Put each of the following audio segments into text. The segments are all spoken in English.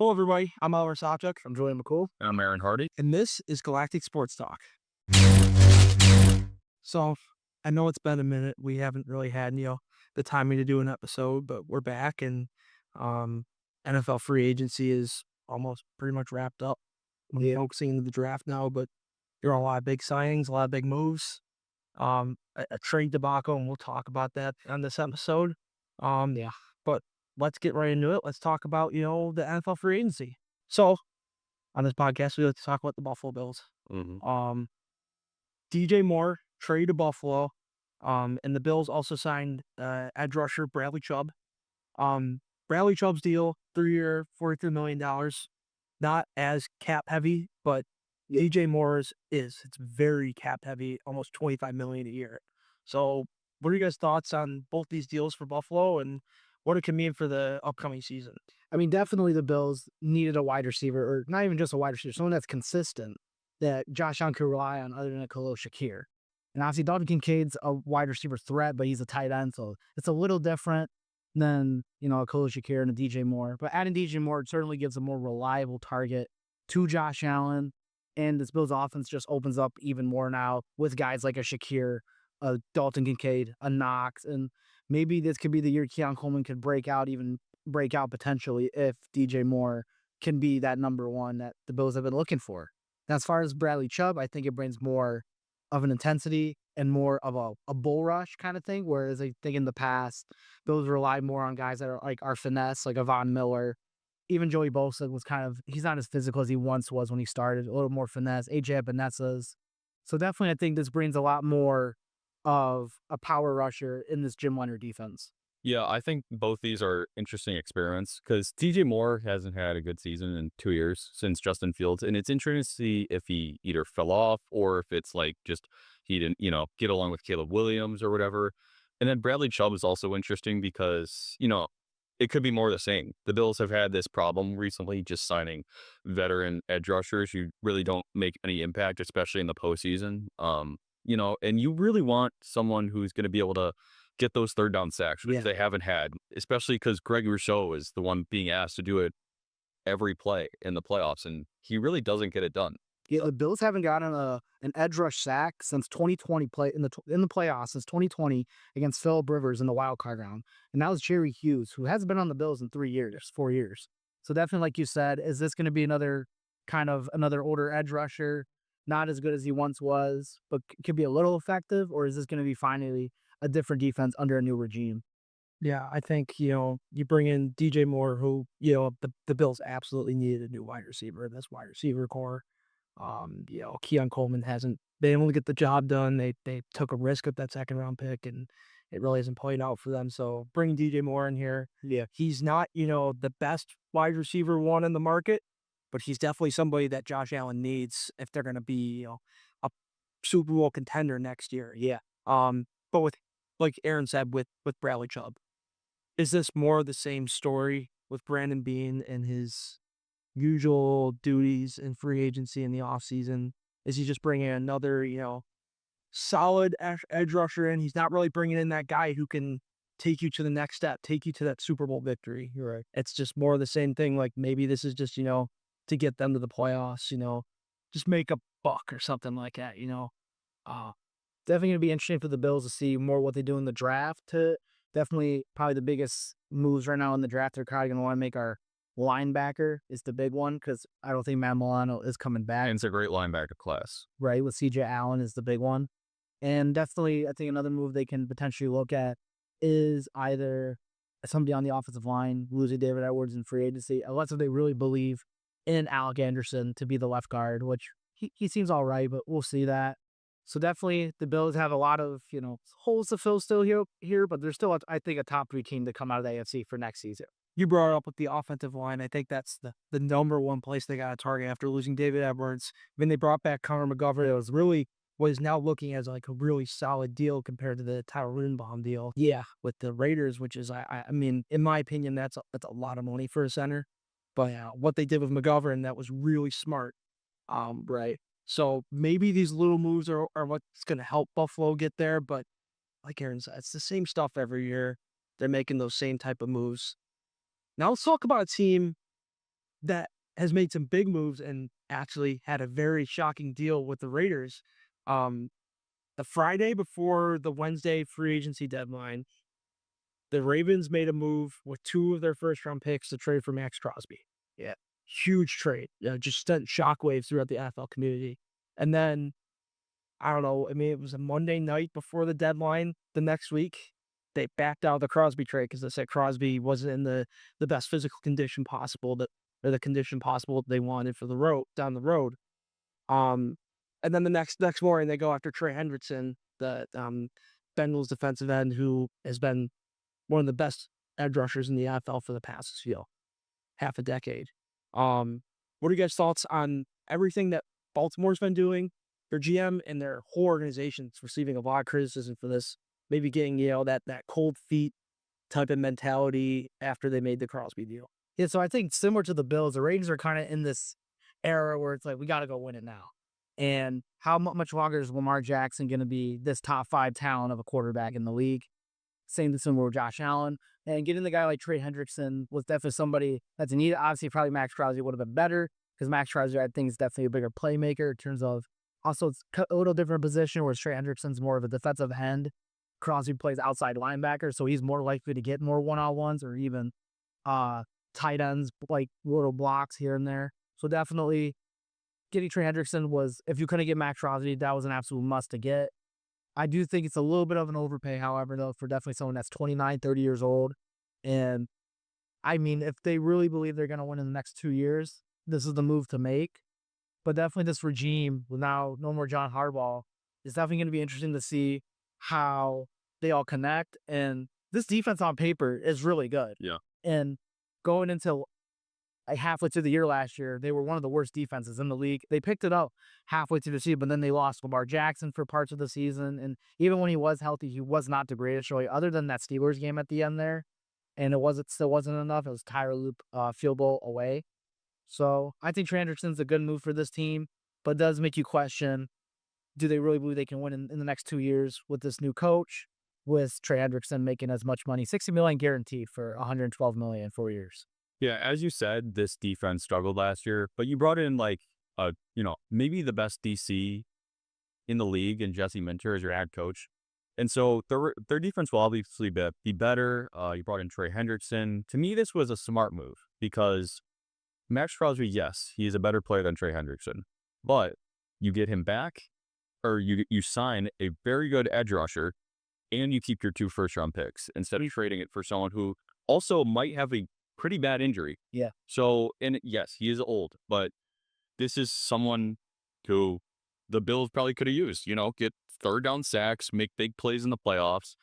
Hello, everybody. I'm Oliver Sopchuk, I'm Julian McCool. I'm Aaron Hardy. and this is Galactic Sports Talk. So, I know it's been a minute. We haven't really had, the timing to do an episode, but we're back, and NFL free agency is almost pretty much wrapped up. We're focusing into the draft now, but there are a lot of big signings, a lot of big moves, a trade debacle, and we'll talk about that on this episode. But let's get right into it. Let's talk about, the NFL free agency. So, on this podcast, we like to talk about the Buffalo Bills. DJ Moore traded to Buffalo, and the Bills also signed edge rusher Bradley Chubb. Bradley Chubb's deal, 3-year, $43 million, not as cap heavy, but DJ Moore's is. It's very cap heavy, almost $25 million a year. So, what are you guys' thoughts on both these deals for Buffalo and what it can mean for the upcoming season? I mean, definitely the Bills needed a wide receiver, or not even just a wide receiver, someone that's consistent that Josh Allen could rely on other than a Khalil Shakir. And obviously, Dalton Kincaid's a wide receiver threat, but he's a tight end, so it's a little different than, a Khalil Shakir and a DJ Moore. But adding DJ Moore certainly gives a more reliable target to Josh Allen, and this Bills offense just opens up even more now with guys like a Shakir, a Dalton Kincaid, a Knox, and maybe this could be the year Keon Coleman could break out potentially if DJ Moore can be that number one that the Bills have been looking for. Now, as far as Bradley Chubb, I think it brings more of an intensity and more of a bull rush kind of thing, whereas I think in the past, Bills relied more on guys that are like our finesse, like a Von Miller. Even Joey Bosa was he's not as physical as he once was when he started, a little more finesse. AJ Epinezas. So definitely I think this brings a lot more of a power rusher in this Jim Leonard defense. Yeah, I think both these are interesting experiments because DJ Moore hasn't had a good season in 2 years since Justin Fields. And it's interesting to see if he either fell off or if it's like just he didn't, get along with Caleb Williams or whatever. And then Bradley Chubb is also interesting because, it could be more of the same. The Bills have had this problem recently just signing veteran edge rushers who really don't make any impact, especially in the postseason. And you really want someone who's going to be able to get those third down sacks, which they haven't had, especially because Greg Rousseau is the one being asked to do it every play in the playoffs, and he really doesn't get it done. Yeah, the Bills haven't gotten an edge rush sack since 2020 in the playoffs since 2020 against Phillip Rivers in the wild card round, and that was Jerry Hughes, who hasn't been on the Bills in 4 years. So definitely, like you said, is this going to be another older edge rusher, not as good as he once was, but could be a little effective, or is this going to be finally a different defense under a new regime? Yeah, I think, you bring in DJ Moore, who, the Bills absolutely needed a new wide receiver in this wide receiver core. Keon Coleman hasn't been able to get the job done. They took a risk with that second round pick, and it really isn't playing out for them. So bringing DJ Moore in here, he's not, the best wide receiver one in the market, but he's definitely somebody that Josh Allen needs if they're going to be, a Super Bowl contender next year. But with, like Aaron said, with Bradley Chubb, is this more of the same story with Brandon Beane and his usual duties in free agency in the offseason? Is he just bringing another, solid edge rusher in? He's not really bringing in that guy who can take you to the next step, take you to that Super Bowl victory. You're right. It's just more of the same thing. Like maybe this is just, to get them to the playoffs, just make a buck or something like that, Definitely going to be interesting for the Bills to see more what they do in the draft. Definitely probably the biggest moves right now in the draft they're probably going to want to make our linebacker is the big one, because I don't think Matt Milano is coming back. And it's a great linebacker class. Right, with CJ Allen is the big one. And definitely, I think another move they can potentially look at is either somebody on the offensive line, losing David Edwards in free agency, unless if they really believe in Alec Anderson to be the left guard, which he seems all right, but we'll see that. So definitely the Bills have a lot of, holes to fill still here, but they're still, I think, a top 3 team to come out of the AFC for next season. You brought up with the offensive line. I think that's the number one place they got to target after losing David Edwards. When they brought back Connor McGovern, it was really what is now looking as like a really solid deal compared to the Tyler Linderbaum deal. With the Raiders, which is, I mean, in my opinion, that's a lot of money for a center. But what they did with McGovern, that was really smart. Right. So maybe these little moves are what's going to help Buffalo get there. But like Aaron said, it's the same stuff every year. They're making those same type of moves. Now let's talk about a team that has made some big moves and actually had a very shocking deal with the Raiders. Um, the Friday before the Wednesday free agency deadline, the Ravens made a move with 2 of their first round picks to trade for Max Crosby. Yeah, huge trade. Just sent shockwaves throughout the NFL community. And then I don't know. I mean, it was a Monday night before the deadline. The next week, they backed out of the Crosby trade because they said Crosby wasn't in the best physical condition possible that or the condition possible that they wanted for the road down the road. Um, and then the next morning they go after Trey Hendrickson, the Bengals defensive end who has been one of the best edge rushers in the NFL for the past, half a decade. What are you guys' thoughts on everything that Baltimore's been doing? Their GM and their whole organization's receiving a lot of criticism for this. Maybe getting, that cold feet type of mentality after they made the Crosby deal. Yeah, so I think similar to the Bills, the Ravens are kind of in this era where it's like we got to go win it now. And how much longer is Lamar Jackson going to be this top 5 talent of a quarterback in the league? Same thing with Josh Allen. And getting the guy like Trey Hendrickson was definitely somebody that's needed. Obviously, probably Max Crosby would have been better because Max Crosby, I think, is definitely a bigger playmaker in terms of also it's a little different position where Trey Hendrickson's more of a defensive end. Crosby plays outside linebacker, so he's more likely to get more one-on-ones or even tight ends, like little blocks here and there. So definitely getting Trey Hendrickson was, if you couldn't get Max Crosby, that was an absolute must to get. I do think it's a little bit of an overpay, however, though, for definitely someone that's 29, 30 years old. And I mean, if they really believe they're going to win in the next 2 years, this is the move to make. But definitely this regime, with now no more John Harbaugh, is definitely going to be interesting to see how they all connect. And this defense on paper is really good. Yeah. And going into like halfway through the year last year, they were one of the worst defenses in the league. They picked it up halfway through the season, but then they lost Lamar Jackson for parts of the season. And even when he was healthy, he was not the greatest, really, other than that Steelers game at the end there. And still wasn't enough. It was Tyler Loop field goal away. So I think Trey Hendrickson's a good move for this team, but it does make you question, do they really believe they can win in the next 2 years with this new coach, with Trey Hendrickson making as much money, $60 million guaranteed for $112 million in 4 years. Yeah, as you said, this defense struggled last year, but you brought in like maybe the best DC in the league and Jesse Minter as your head coach. And so their defense will obviously be better. You brought in Trey Hendrickson. To me, this was a smart move because Max Crosby, yes, he is a better player than Trey Hendrickson, but you get him back or you sign a very good edge rusher and you keep your 2 first-round picks instead of trading it for someone who also might have a pretty bad injury. Yeah. So, and yes, he is old, but this is someone who the Bills probably could have used, get third down sacks, make big plays in the playoffs,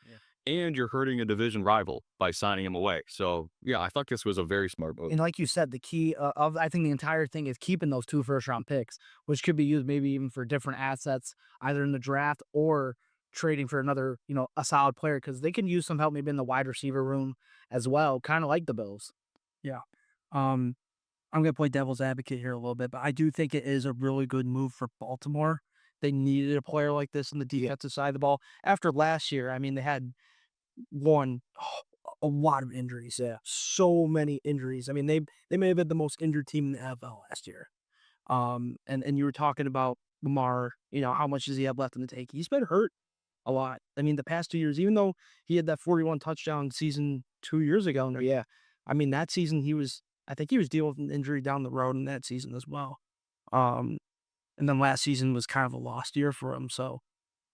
and you're hurting a division rival by signing him away. So, yeah, I thought this was a very smart move. And like you said, the key I think the entire thing is keeping those 2 first-round picks, which could be used maybe even for different assets, either in the draft or trading for another, a solid player, because they can use some help maybe in the wide receiver room as well, kind of like the Bills. Yeah. I'm gonna play devil's advocate here a little bit, but I do think it is a really good move for Baltimore. They needed a player like this on the defensive side of the ball. After last year, I mean, they had a lot of injuries. Yeah, so many injuries. I mean, they may have been the most injured team in the NFL last year. And you were talking about Lamar. How much does he have left in the tank? He's been hurt a lot. I mean, the past 2 years, even though he had that 41 touchdown season 2 years ago. Yeah, I mean, that season I think he was dealing with an injury down the road in that season as well. And then last season was kind of a lost year for him. So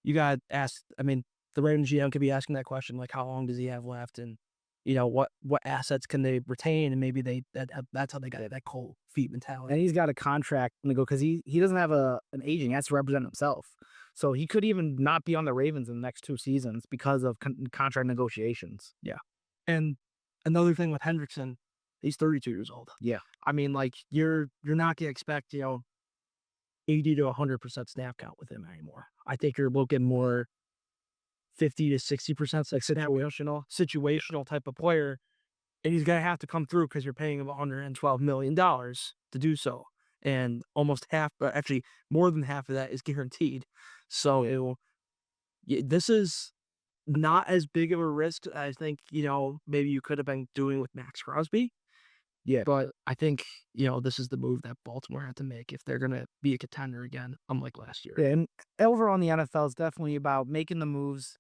you got to ask, I mean, the Ravens GM could be asking that question, like how long does he have left? And, what assets can they retain? And maybe that's how they got that cold feet mentality. And he's got a contract to go because he doesn't have an agent. He has to represent himself. So he could even not be on the Ravens in the next 2 seasons because of contract negotiations. Yeah. And another thing with Hendrickson, he's 32 years old. Yeah. I mean, like you're not gonna expect, 80 to 100% snap count with him anymore. I think you're looking more 50 to 60% like situational type of player. And he's gonna have to come through because you're paying him $112 million to do so. And almost half, actually more than half of that is guaranteed. So this is not as big of a risk as I think, maybe you could have been doing with Max Crosby. Yeah, but I think, this is the move that Baltimore had to make if they're gonna be a contender again, unlike last year. Yeah, and overall in the NFL is definitely about making the moves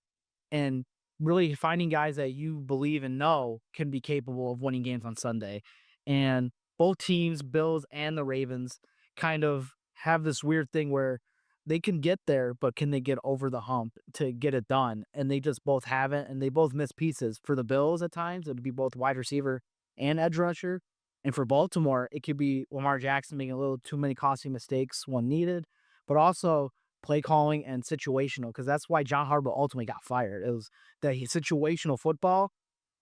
and really finding guys that you believe and know can be capable of winning games on Sunday. And both teams, Bills and the Ravens, kind of have this weird thing where they can get there, but can they get over the hump to get it done? And they just both haven't, and they both miss pieces. For the Bills, at times, it'd be both wide receiver and edge rusher. And for Baltimore, it could be Lamar Jackson making a little too many costly mistakes when needed, but also play calling and situational, because that's why John Harbaugh ultimately got fired. It was that situational football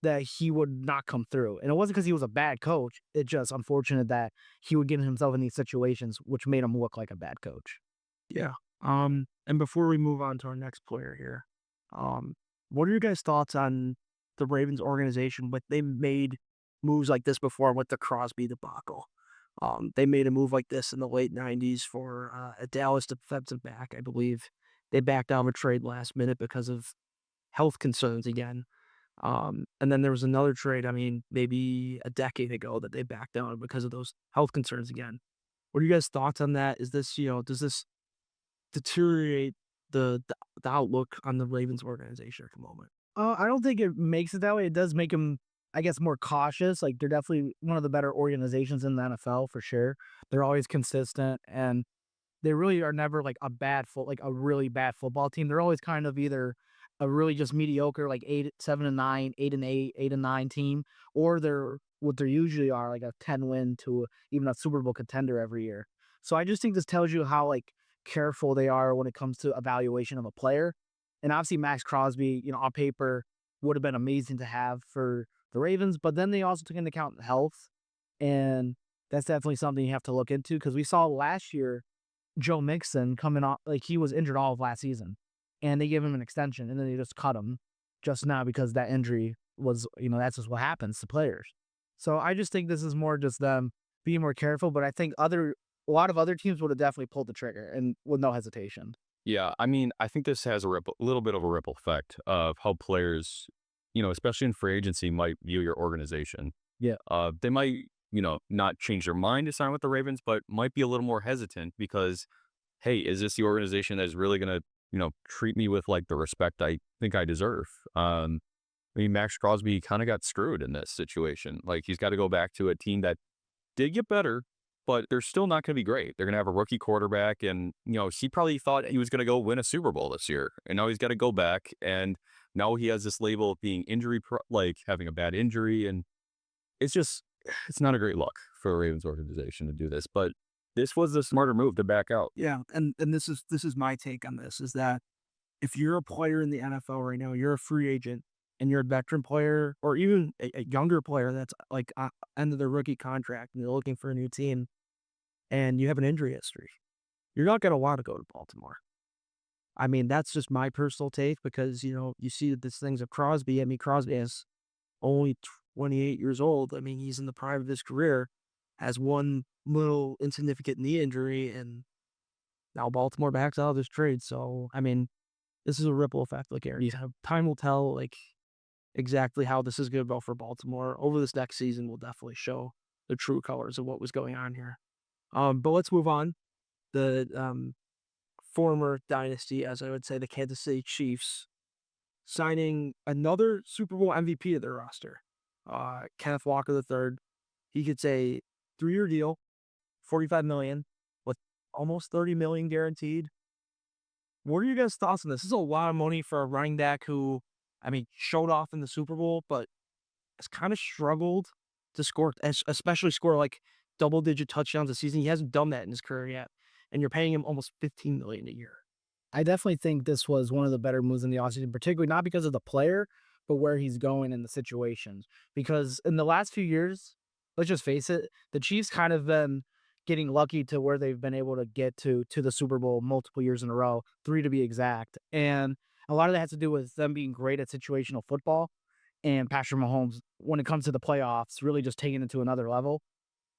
that he would not come through. And it wasn't because he was a bad coach. It's just unfortunate that he would get himself in these situations, which made him look like a bad coach. Yeah. And before we move on to our next player here, what are your guys' thoughts on the Ravens organization? But they made moves like this before with the Crosby debacle. They made a move like this in the late '90s for a Dallas defensive back, I believe. They backed out of a trade last minute because of health concerns again. And then there was another trade, I mean, maybe a decade ago that they backed out because of those health concerns again. What are you guys' thoughts on that? Is this, does this deteriorate the outlook on the Ravens organization at the moment? I don't think it makes it that way. It does make them, I guess, more cautious. Like, they're definitely one of the better organizations in the NFL for sure. They're always consistent, and they really are never like like a really bad football team. They're always kind of either a really just mediocre, like 7-9, 8-8, 8-9 team, or they're what they usually are, like a 10 win to even a Super Bowl contender every year. So I just think this tells you how like careful they are when it comes to evaluation of a player. And obviously Max Crosby, on paper would have been amazing to have for the Ravens, but then they also took into account health. And that's definitely something you have to look into, because we saw last year Joe Mixon coming off like he was injured all of last season, and they gave him an extension, and then they just cut him just now because that injury was, that's just what happens to players. So I just think this is more just them being more careful, but I think a lot of other teams would have definitely pulled the trigger and with no hesitation. Yeah, I mean, I think this has a little bit of a ripple effect of how players, especially in free agency, might view your organization. Yeah. They might, not change their mind to sign with the Ravens, but might be a little more hesitant because, hey, is this the organization that is really going to, treat me with like the respect I think I deserve? I mean, Max Crosby kind of got screwed in this situation. Like, he's got to go back to a team that did get better, but they're still not going to be great. They're going to have a rookie quarterback, and he probably thought he was going to go win a Super Bowl this year, and now he's got to go back, and now he has this label of being like having a bad injury, and it's just it's not a great look for a Ravens organization to do this. But this was the smarter move to back out. Yeah, and this is my take on this, is that if you're a player in the NFL right now, you're a free agent and you're a veteran player or even a younger player that's like end of their rookie contract and they're looking for a new team and you have an injury history, you're not going to want to go to Baltimore. I mean, that's just my personal take because, you see this things of Crosby. I mean, Crosby is only 28 years old. I mean, he's in the prime of his career, has one little insignificant knee injury, and now Baltimore backs out of this trade. So, I mean, this is a ripple effect. Like Aaron, time will tell, like exactly how this is going to go for Baltimore over this next season. Will definitely show the true colors of what was going on here. But let's move on. The former dynasty, as I would say, the Kansas City Chiefs, signing another Super Bowl MVP to their roster, Kenneth Walker III. He gets a 3-year deal, $45 million, with almost $30 million guaranteed. What are you guys' thoughts on this? This is a lot of money for a running back who, I mean, showed off in the Super Bowl, but has kind of struggled to score, especially score like double-digit touchdowns a season. He hasn't done that in his career yet, and you're paying him almost $15 million a year. I definitely think this was one of the better moves in the offseason, particularly not because of the player, but where he's going in the situations. Because in the last few years, let's just face it, the Chiefs kind of been getting lucky to where they've been able to get to the Super Bowl multiple years in a row, 3 to be exact. And a lot of that has to do with them being great at situational football and Patrick Mahomes, when it comes to the playoffs, really just taking it to another level.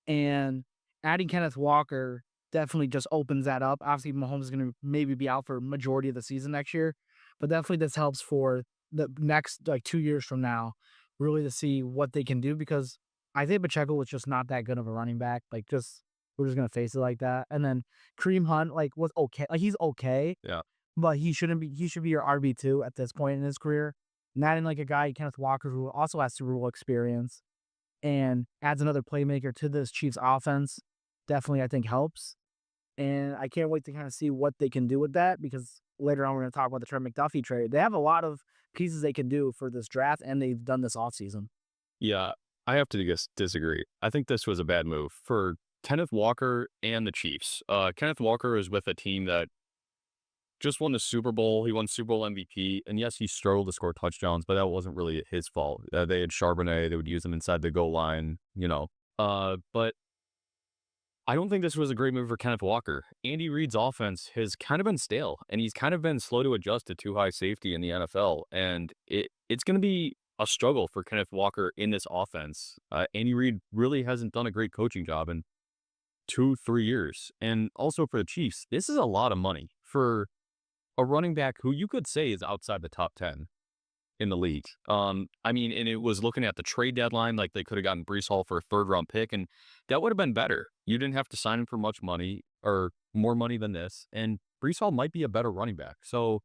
And adding Kenneth Walker definitely just opens that up. Obviously, Mahomes is going to maybe be out for majority of the season next year, but definitely this helps for the next like 2 years from now, really to see what they can do, because I think Pacheco was just not that good of a running back. Like, just we're just gonna face it like that. And then Kareem Hunt, like, was okay. Like, he's okay, Yeah. but he shouldn't be. He should be your RB2 at this point in his career. Not in like a guy Kenneth Walker who also has Super Bowl experience and adds another playmaker to this Chiefs offense. Definitely, I think helps. And I can't wait to kind of see what they can do with that because later on we're going to talk about the Trent McDuffie trade. They have a lot of pieces they can do for this draft, and they've done this offseason. Yeah, I have to disagree. I think this was a bad move for Kenneth Walker and the Chiefs. Kenneth Walker is with a team that just won the Super Bowl. He won Super Bowl MVP, and yes, he struggled to score touchdowns, but that wasn't really his fault. They had Charbonnet; they would use him inside the goal line, you know. But I don't think this was a great move for Kenneth Walker. Andy Reid's offense has kind of been stale, and he's kind of been slow to adjust to too high safety in the NFL, and it's going to be a struggle for Kenneth Walker in this offense. Andy Reid really hasn't done a great coaching job in 2-3 years, and also for the Chiefs, this is a lot of money for a running back who you could say is outside the top 10 in the league. I mean, and it was looking at the trade deadline, like they could have gotten Brees Hall for a third-round pick, and that would have been better. You didn't have to sign him for much money or more money than this, and Brees Hall might be a better running back. So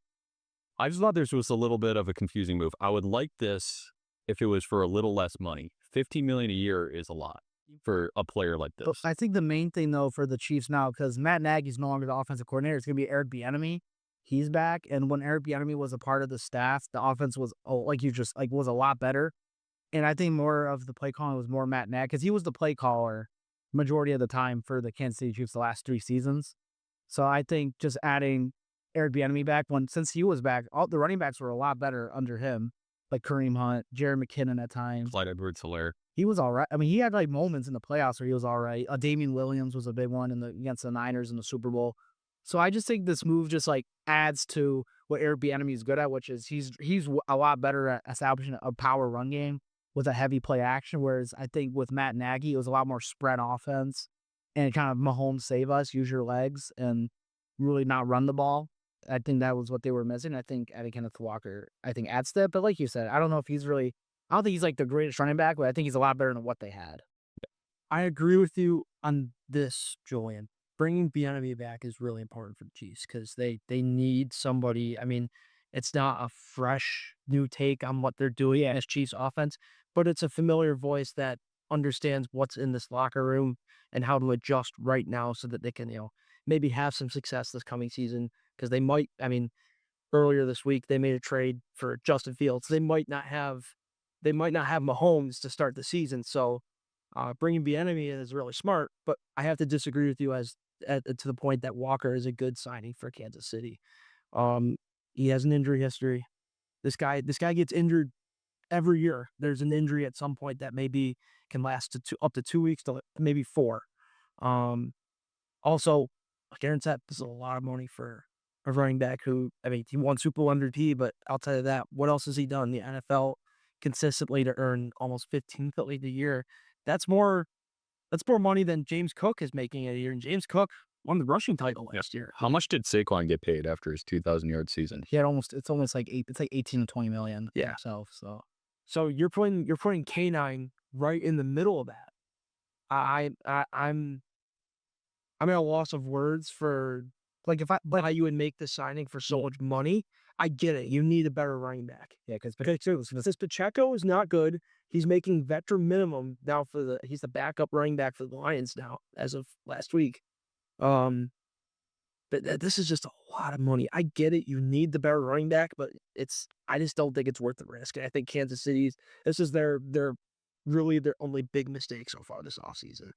I just thought this was a little bit of a confusing move. I would like this if it was for a little less money. $15 million a year is a lot for a player like But this. I think the main thing, though, for the Chiefs now, because Matt Nagy's no longer the offensive coordinator, it's going to be Eric Bieniemy. He's back, and when Eric Bieniemy was a part of the staff, the offense was was a lot better. And I think more of the play calling was more Matt Nagy because he was the play caller majority of the time for the Kansas City Chiefs the last 3 seasons. So I think just adding Eric Bieniemy back since he was back, all the running backs were a lot better under him, like Kareem Hunt, Jerry McKinnon at times. Clyde Edwards-Helaire. He was all right. I mean, he had like moments in the playoffs where he was all right. Damian Williams was a big one against the Niners in the Super Bowl. So I just think this move just like adds to what Eric Bieniemy is good at, which is he's a lot better at establishing a power run game with a heavy play action. Whereas I think with Matt Nagy, it was a lot more spread offense and kind of Mahomes save us, use your legs, and really not run the ball. I think that was what they were missing. I think adding Kenneth Walker, I think adds to it. But like you said, I don't know if he's really. I don't think he's like the greatest running back, but I think he's a lot better than what they had. I agree with you on this, Julian. Bringing Bieniemy back is really important for the Chiefs because they need somebody. I mean, it's not a fresh new take on what they're doing as Chiefs offense, but it's a familiar voice that understands what's in this locker room and how to adjust right now so that they can, maybe have some success this coming season because they might. I mean, earlier this week they made a trade for Justin Fields. They might not have Mahomes to start the season, so bringing Bieniemy in is really smart. But I have to disagree with you to the point that Walker is a good signing for Kansas City. He has an injury history. This guy gets injured every year. There's an injury at some point that maybe can last up to 2 weeks to maybe 4. Also, like Aaron said, this is a lot of money for a running back who, I mean, he won Super Bowl MVP, but outside of that, what else has he done in the NFL consistently to earn almost $15 million a year? That's more money than James Cook is making a year, and James Cook won the rushing title last year. How much did Saquon get paid after his 2,000-yard season? He had it's almost like 18 to 20 million Yeah. himself. So you're putting K9 right in the middle of that. I'm at a loss of words for Like if I how you would make the signing for so much money. I get it. You need a better running back. yeah, because Since Pacheco is not good, he's making veteran minimum now he's the backup running back for the Lions now as of last week. But this is just a lot of money. I get it. You need the better running back, but I just don't think it's worth the risk. And I think Kansas City's this is their really their only big mistake so far this offseason.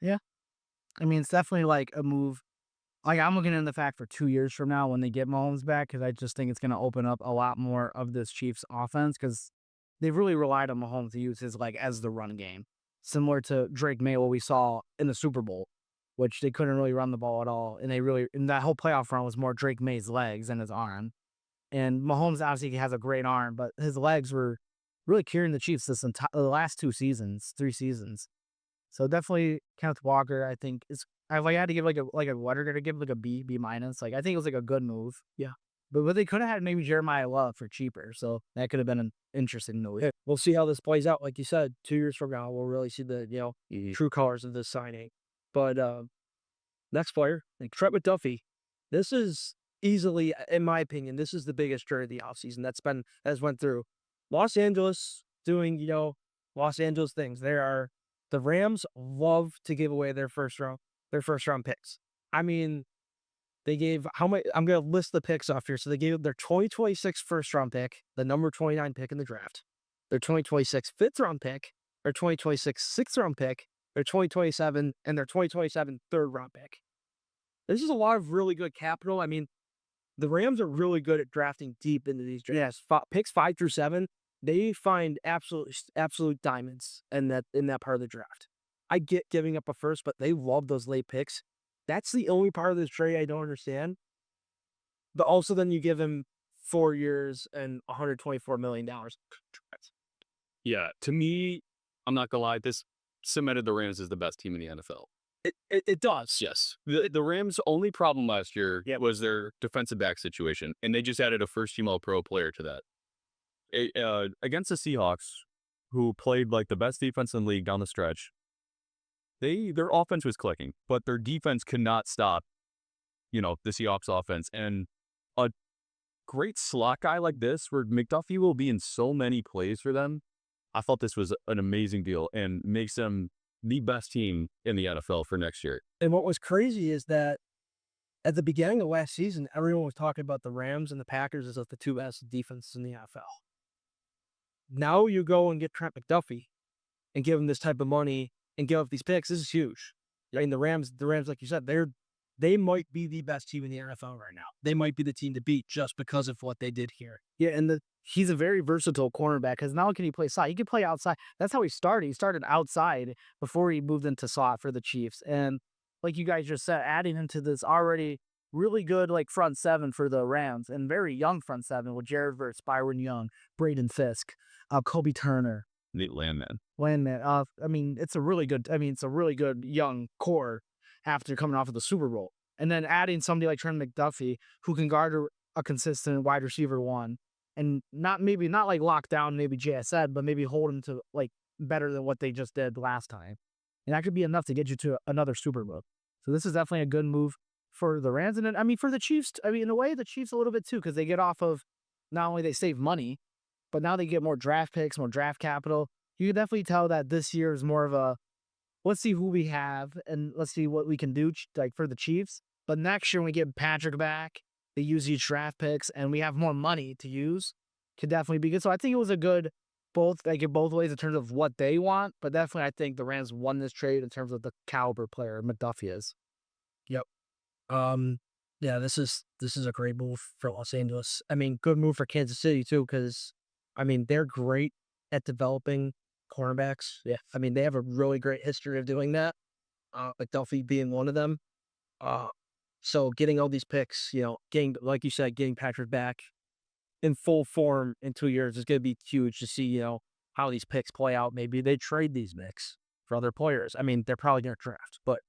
I mean, it's definitely like a move. Like I'm looking in the fact for 2 years from now when they get Mahomes back, because I just think it's going to open up a lot more of this Chiefs offense because they've really relied on Mahomes to use his as the run game, similar to Drake May, what we saw in the Super Bowl, which they couldn't really run the ball at all, and that whole playoff run was more Drake May's legs and his arm. And Mahomes obviously has a great arm, but his legs were really carrying the Chiefs the last 3 seasons. So definitely Kenneth Walker, I think is. I had to give like a letter to give like a B minus. Like I think it was like a good move. Yeah. But they could have had maybe Jeremiah Love for cheaper, so that could have been an interesting move. Yeah, we'll see how this plays out. Like you said, 2 years from now, we'll really see the true colors of this signing. But next player, like Trent McDuffie, this is easily, in my opinion, this is the biggest trade of the offseason that's went through Los Angeles doing Los Angeles things. The Rams love to give away their first round picks. I mean, they gave how many? I'm gonna list the picks off here. So they gave their 2026 first round pick, the number 29 pick in the draft, their 2026 fifth round pick, their 2026 sixth round pick, their 2027, and their 2027 third round pick. This is a lot of really good capital. I mean, the Rams are really good at drafting deep into these drafts. Picks 5 through 7, they find absolute diamonds in that part of the draft. I get giving up a first, but they love those late picks. That's the only part of this trade I don't understand. But also then you give him 4 years and $124 million. Yeah, to me, I'm not gonna lie, this cemented the Rams as the best team in the NFL. It does. Yes. The Rams' only problem last year Yep. was their defensive back situation, and they just added a first-team All-Pro player to that. Against the Seahawks, who played like the best defense in the league down the stretch, their offense was clicking, but their defense could not stop, the Seahawks offense. And a great slot guy like this, where McDuffie will be in so many plays for them, I thought this was an amazing deal and makes them the best team in the NFL for next year. And what was crazy is that at the beginning of last season, everyone was talking about the Rams and the Packers as like the two best defenses in the NFL. Now you go and get Trent McDuffie and give him this type of money and give up these picks. This is huge. I mean, the Rams, like you said, they might be the best team in the NFL right now. They might be the team to beat just because of what they did here. Yeah, and he's a very versatile cornerback because not only can he play slot, he can play outside. That's how he started. He started outside before he moved into slot for the Chiefs. And like you guys just said, adding into this already really good like front seven for the Rams and very young front seven with Jared Verse, Byron Young, Braden Fisk, Kobe Turner. Neat Landman. I mean, it's a really good young core after coming off of the Super Bowl. And then adding somebody like Trent McDuffie who can guard a consistent wide receiver one and not like lock down maybe J.S. said, but maybe hold him to like better than what they just did last time. And that could be enough to get you to another Super Bowl. So this is definitely a good move for the Rams. And then, I mean, for the Chiefs, I mean, in a way, the Chiefs a little bit too, because they get off of not only they save money, but now they get more draft picks, more draft capital. You can definitely tell that this year is more of a let's see who we have and let's see what we can do like for the Chiefs. But next year when we get Patrick back, they use these draft picks and we have more money to use, could definitely be good. So I think it was a good both ways in terms of what they want, but definitely I think the Rams won this trade in terms of the caliber player McDuffie is. Yep. Yeah, this is a great move for Los Angeles. I mean, good move for Kansas City too, because I mean they're great at developing cornerbacks. Yeah, I mean they have a really great history of doing that. McDuffie being one of them. So getting all these picks, getting like you said, getting Patrick back in full form in 2 years is going to be huge to see. How these picks play out. Maybe they trade these picks for other players. I mean, they're probably going to draft, but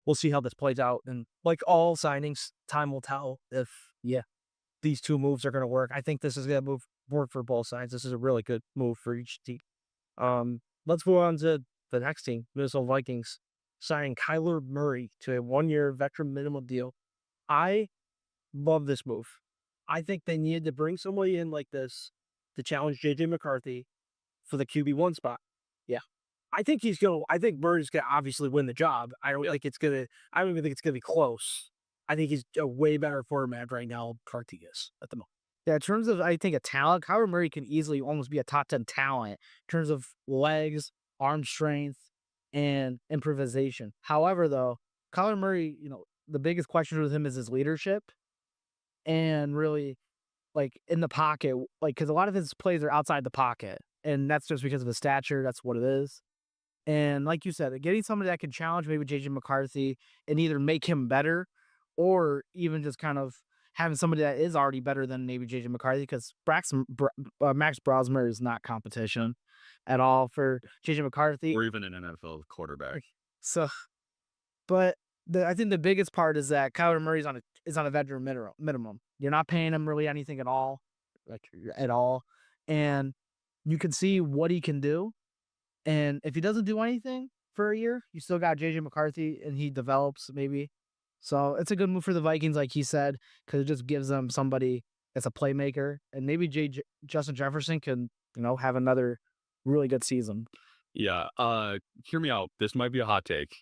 we'll see how this plays out. And like all signings, time will tell if these two moves are going to work. I think this is going to work for both sides. This is a really good move for each team. Let's move on to the next team, Minnesota Vikings, signing Kyler Murray to a 1-year veteran minimum deal. I love this move. I think they needed to bring somebody in like this to challenge JJ McCarthy for the QB1 spot. Yeah. I think Murray's gonna obviously win the job. I don't even think it's gonna be close. I think he's a way better format right now than McCarthy is at the moment. Yeah, in terms of, I think, a talent, Kyler Murray can easily almost be a top 10 talent in terms of legs, arm strength, and improvisation. However, though, Kyler Murray, the biggest question with him is his leadership and really, like, in the pocket, like, because a lot of his plays are outside the pocket, and that's just because of his stature. That's what it is. And like you said, getting somebody that can challenge maybe JJ McCarthy and either make him better or even just kind of having somebody that is already better than maybe JJ McCarthy, because Max Brosmer is not competition at all for JJ McCarthy. Or even an NFL quarterback. So, but I think the biggest part is that Kyler Murray is on a veteran minimum. You're not paying him really anything at all, like at all, and you can see what he can do. And if he doesn't do anything for a year, you still got JJ McCarthy, and he develops maybe. So it's a good move for the Vikings, like he said, because it just gives them somebody that's a playmaker, and maybe Justin Jefferson can have another really good season. Yeah, hear me out. This might be a hot take,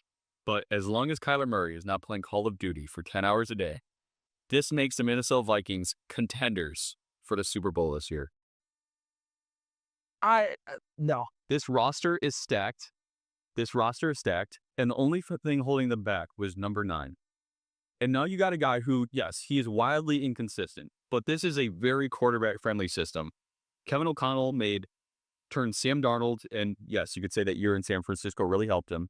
but as long as Kyler Murray is not playing Call of Duty for 10 hours a day, this makes the Minnesota Vikings contenders for the Super Bowl this year. No. This roster is stacked. And the only thing holding them back was number 9. And now you got a guy who, yes, he is wildly inconsistent, but this is a very quarterback-friendly system. Kevin O'Connell turned Sam Darnold, and yes, you could say that year in San Francisco really helped him,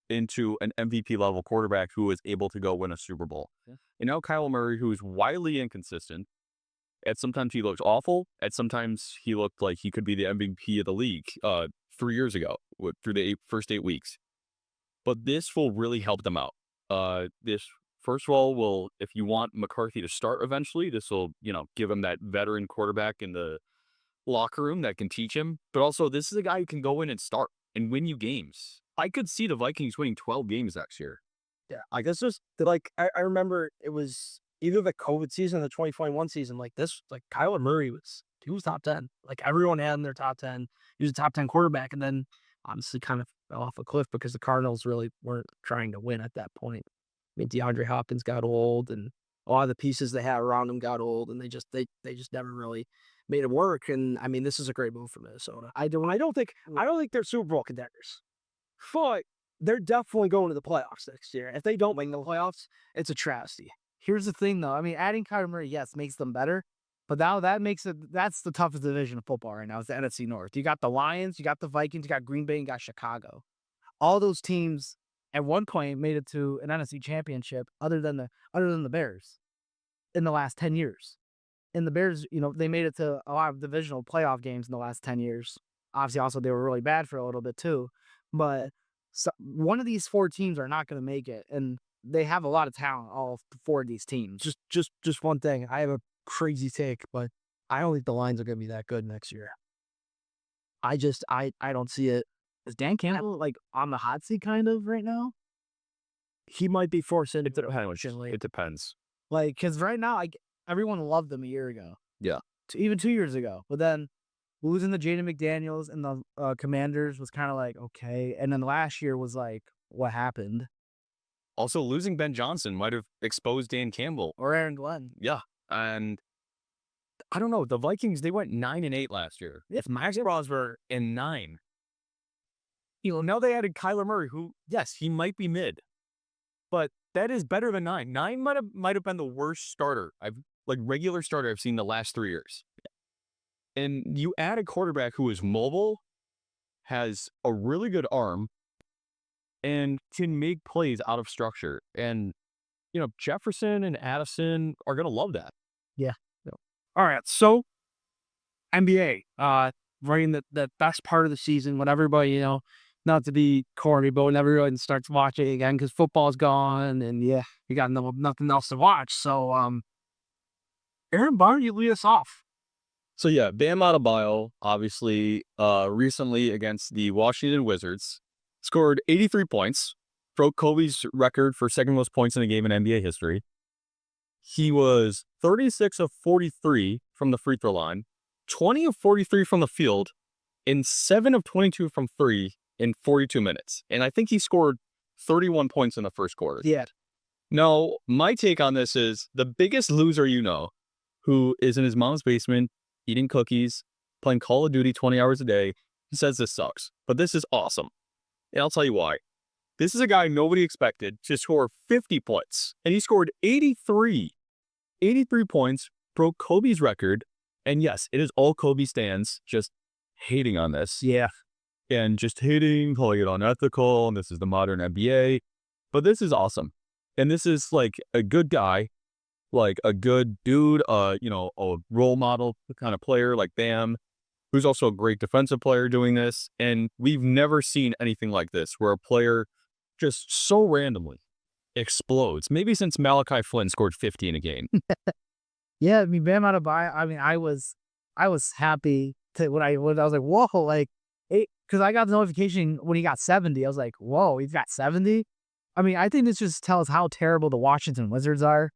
into an MVP-level quarterback who was able to go win a Super Bowl. Yeah. And now Kyler Murray, who is wildly inconsistent. At sometimes he looked awful. At sometimes he looked like he could be the MVP of the league 3 years ago through the first 8 weeks. But this will really help them out. This, first of all, if you want McCarthy to start eventually, this will, give him that veteran quarterback in the locker room that can teach him. But also, this is a guy who can go in and start and win you games. I could see the Vikings winning 12 games next year. Yeah, I guess just I remember it was either the COVID season or the 2021 season. Like this, like Kyler Murray was top 10. Like everyone had in their top 10. He was a top 10 quarterback, and then honestly kind of fell off a cliff because the Cardinals really weren't trying to win at that point. I mean, DeAndre Hopkins got old, and a lot of the pieces they had around him got old, and they just never really made it work. And I mean, this is a great move for Minnesota. I don't think they're Super Bowl contenders, but they're definitely going to the playoffs next year. If they don't make the playoffs, it's a travesty. Here's the thing, though. I mean, adding Kyler Murray, yes, makes them better, but now that's the toughest division of football right now. Is the NFC North. You got the Lions, you got the Vikings, you got Green Bay, and you got Chicago. All those teams at one point made it to an NFC championship, other than the Bears, in the last 10 years. And the Bears, they made it to a lot of divisional playoff games in the last 10 years. Obviously, also they were really bad for a little bit too, but one of these 4 teams are not going to make it, and they have a lot of talent, all 4 of these teams. Just one thing. I have a crazy take, but I don't think the Lions are going to be that good next year. I don't see it. Is Dan Campbell on the hot seat kind of right now? He might be forced into it depends. Because right now, everyone loved him a year ago. Yeah. Even 2 years ago. But then losing to Jaden McDaniels and the Commanders was kind of okay. And then last year was what happened? Also, losing Ben Johnson might have exposed Dan Campbell. Or Aaron Glenn. Yeah. And I don't know. The Vikings, they went 9-8 last year. If Max Crosby in 9. Now they added Kyler Murray, who, yes, he might be mid. But that is better than 9. 9 might have been the worst starter regular starter I've seen the last 3 years. And you add a quarterback who is mobile, has a really good arm, and can make plays out of structure. And, Jefferson and Addison are going to love that. Yeah. All right. So, NBA, right in the best part of the season when everybody, not to be corny, but when everyone starts watching again because football's gone and you got nothing else to watch. So, Aaron Barr, you lead us off. So yeah, Bam Adebayo, obviously, recently against the Washington Wizards, scored 83 points, broke Kobe's record for second most points in a game in NBA history. He was 36 of 43 from the free throw line, 20 of 43 from the field, and 7 of 22 from 3 in 42 minutes. And I think he scored 31 points in the first quarter. Yeah. Now, my take on this is the biggest loser who is in his mom's basement, eating cookies, playing Call of Duty 20 hours a day, he says this sucks. But this is awesome. And I'll tell you why. This is a guy nobody expected to score 50 points. And he scored 83. 83 points, broke Kobe's record. And yes, it is all Kobe stans just hating on this. Yeah. And just hating, calling it unethical, and this is the modern NBA. But this is awesome. And this is a good guy, a good dude, a role model kind of player like Bam, who's also a great defensive player doing this. And we've never seen anything like this, where a player just so randomly explodes. Maybe since Malachi Flynn scored 50 in a game. Yeah, I mean, Bam Adebayo. I mean, I was happy to when I was like, whoa, like, because I got the notification when he got 70. I was like, whoa, he's got 70. I mean, I think this just tells how terrible the Washington Wizards are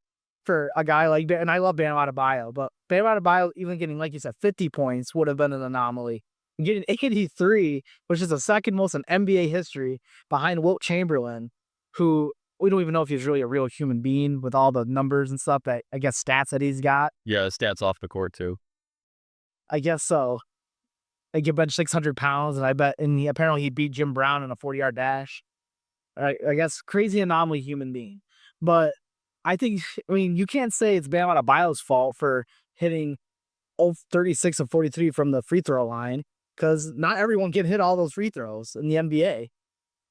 for a guy like and I love Bam Adebayo, but Bam Adebayo even getting, like you said, 50 points would have been an anomaly. Getting 83, which is the second most in NBA history behind Wilt Chamberlain, who we don't even know if he's really a real human being with all the numbers and stuff that I guess stats that he's got. Yeah, stats off the court too. I guess so. Like, he bench 600 pounds, and I bet, and apparently he beat Jim Brown in a 40-yard dash. I guess crazy anomaly human being. But I think, I mean, you can't say it's Bam Adebayo's fault for hitting 36 of 43 from the free throw line, because not everyone can hit all those free throws in the NBA.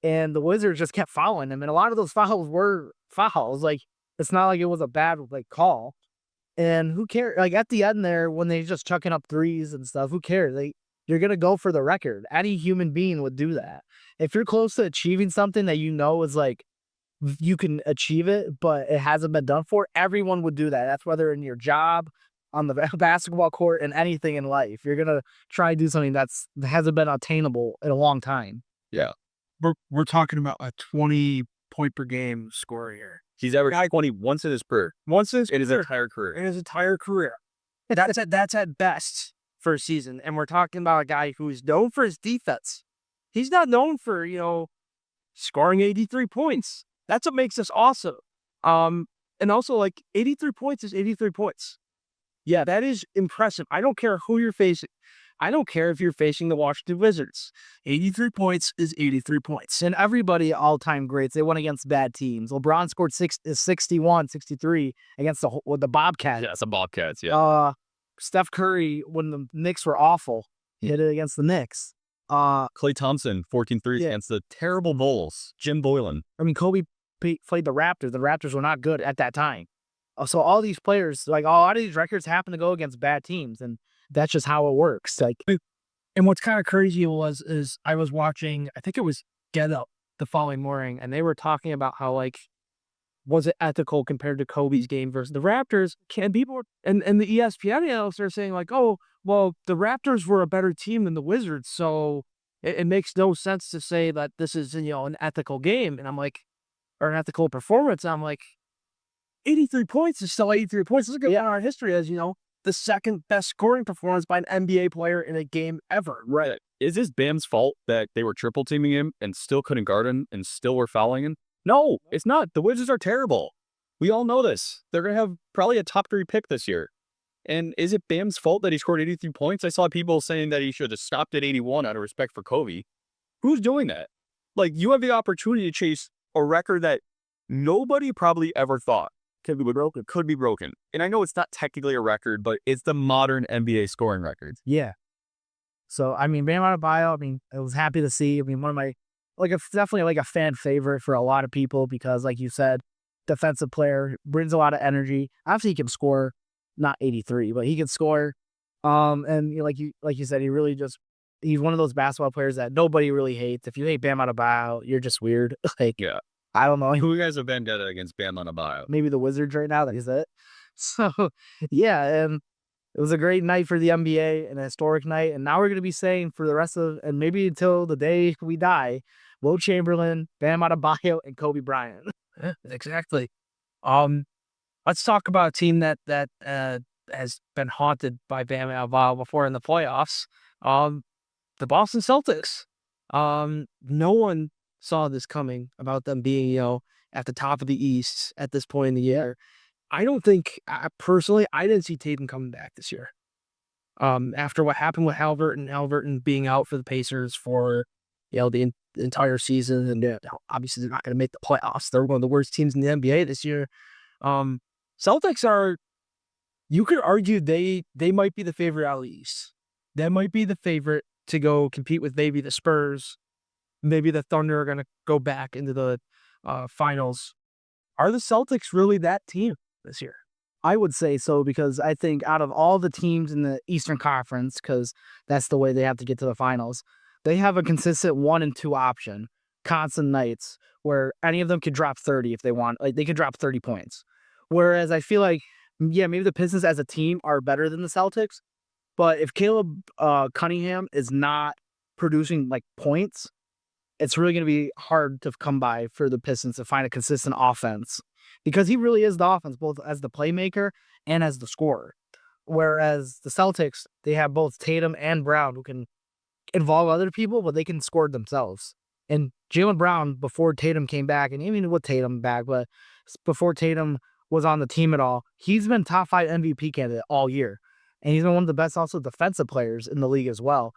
And the Wizards just kept fouling him, and a lot of those fouls were fouls. Like, it's not like it was a bad like call. And who cares? Like, at the end there, when they just chucking up threes and stuff, who cares? You're gonna go for the record. Any human being would do that. If you're close to achieving something that you know is like you can achieve it, but it hasn't been done for, everyone would do that. That's whether in your job, on the basketball court, and anything in life. You're gonna try to do something that hasn't been attainable in a long time. Yeah. We're talking about a 20 point per game scorer here. He's averaged 20 once in his career. Once in his entire career. in his entire career. That's at best for a season. And we're talking about a guy who's known for his defense. He's not known for, scoring 83 points. That's what makes us awesome. And also, like, 83 points is 83 points. Yeah, that is impressive. I don't care who you're facing. I don't care if you're facing the Washington Wizards. 83 points is 83 points. And everybody, all-time greats, they went against bad teams. LeBron scored 61, 63 against the Bobcats. Yeah, it's the Bobcats, yeah. Steph Curry, when the Knicks were awful, he hit it against the Knicks. Klay Thompson, 14 threes against the terrible Bulls. Jim Boylan. I mean, Kobe played the Raptors. The Raptors were not good at that time. So all these players, like, a lot of these records happen to go against bad teams, and that's just how it works. Like, and what's kind of crazy is I was watching, I think it was Get Up the following morning, and they were talking about how, like, was it ethical compared to Kobe's game versus the Raptors? Can be more, and the ESPN analysts are saying, like, oh, well, the Raptors were a better team than the Wizards, so it makes no sense to say that this is, an ethical game. And I'm like, or an ethical performance. And I'm like, 83 points is still 83 points. Let's look at our history as, the second best scoring performance by an NBA player in a game ever. Right. Is this Bam's fault that they were triple teaming him and still couldn't guard him and still were fouling him? No, it's not. The Wizards are terrible. We all know this. They're going to have probably a top 3 pick this year. And is it Bam's fault that he scored 83 points? I saw people saying that he should have stopped at 81 out of respect for Kobe. Who's doing that? Like, you have the opportunity to chase a record that nobody probably ever thought could be broken. And I know it's not technically a record, but it's the modern NBA scoring record. Yeah. So, I mean, Bam Adebayo, I mean, I was happy to see. I mean, one of my, definitely like a fan favorite for a lot of people because, like you said, defensive player, brings a lot of energy. Obviously, he can score, not 83, but he can score. And like you said, he's one of those basketball players that nobody really hates. If you hate Bam Adebayo, you're just weird. Like, yeah. I don't know. Who guys have vendetta against Bam Adebayo? Maybe the Wizards right now. That is it. So, yeah, and it was a great night for the NBA and a historic night. And now we're going to be saying for the rest of, and maybe until the day we die, Wilt Chamberlain, Bam Adebayo, and Kobe Bryant. Yeah, exactly. Let's talk about a team that has been haunted by Bam Adebayo before in the playoffs. The Boston Celtics. No one saw this coming about them being, at the top of the East at this point in the year. I don't think, personally, I didn't see Tatum coming back this year. After what happened with Halliburton being out for the Pacers for, the entire season, and obviously they're not going to make the playoffs. They're one of the worst teams in the NBA this year. Celtics are, you could argue they might be the favorite out of the East. That might be the favorite to go compete with maybe the Spurs. Maybe the Thunder are going to go back into the finals. Are the Celtics really that team this year? I would say so because I think out of all the teams in the Eastern Conference, because that's the way they have to get to the finals, they have a consistent 1 and 2 option, constant nights, where any of them could drop 30 if they want. Like, they could drop 30 points. Whereas I feel like yeah, maybe the Pistons as a team are better than the Celtics, but if Caleb Cunningham is not producing like points, it's really going to be hard to come by for the Pistons to find a consistent offense because he really is the offense, both as the playmaker and as the scorer. Whereas the Celtics, they have both Tatum and Brown who can involve other people, but they can score themselves. And Jaylen Brown, before Tatum came back, and even with Tatum back, but before Tatum was on the team at all, he's been top 5 MVP candidate all year. And he's been one of the best also defensive players in the league as well,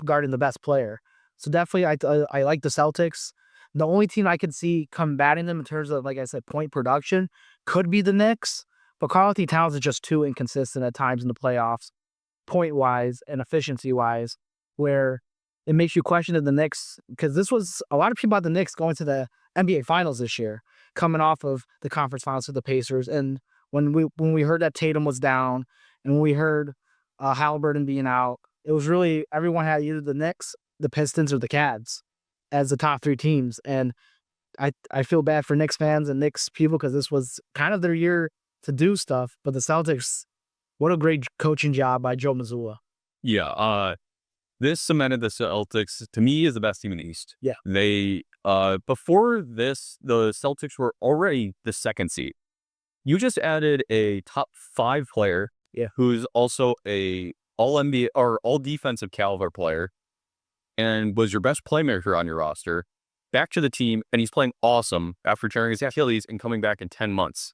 guarding the best player. So definitely I like the Celtics. The only team I could see combating them in terms of, like I said, point production could be the Knicks. But Karl-Anthony Towns is just too inconsistent at times in the playoffs, point-wise and efficiency-wise, where it makes you question if the Knicks, because this was a lot of people about the Knicks going to the NBA Finals this year, coming off of the conference finals with the Pacers. And when we heard that Tatum was down, and when we heard Halliburton being out, it was really everyone had either the Knicks, the Pistons, or the Cavs as the top 3 teams. And I feel bad for Knicks fans and Knicks people because this was kind of their year to do stuff. But the Celtics, what a great coaching job by Joe Mazzulla. Yeah, this cemented the Celtics, to me, is the best team in the East. Yeah. They, before this, the Celtics were already the 2nd seed. You just added a top 5 player, who's also a all-NBA or all-defensive caliber player, and was your best playmaker on your roster, back to the team, and he's playing awesome after tearing his Achilles and coming back in 10 months.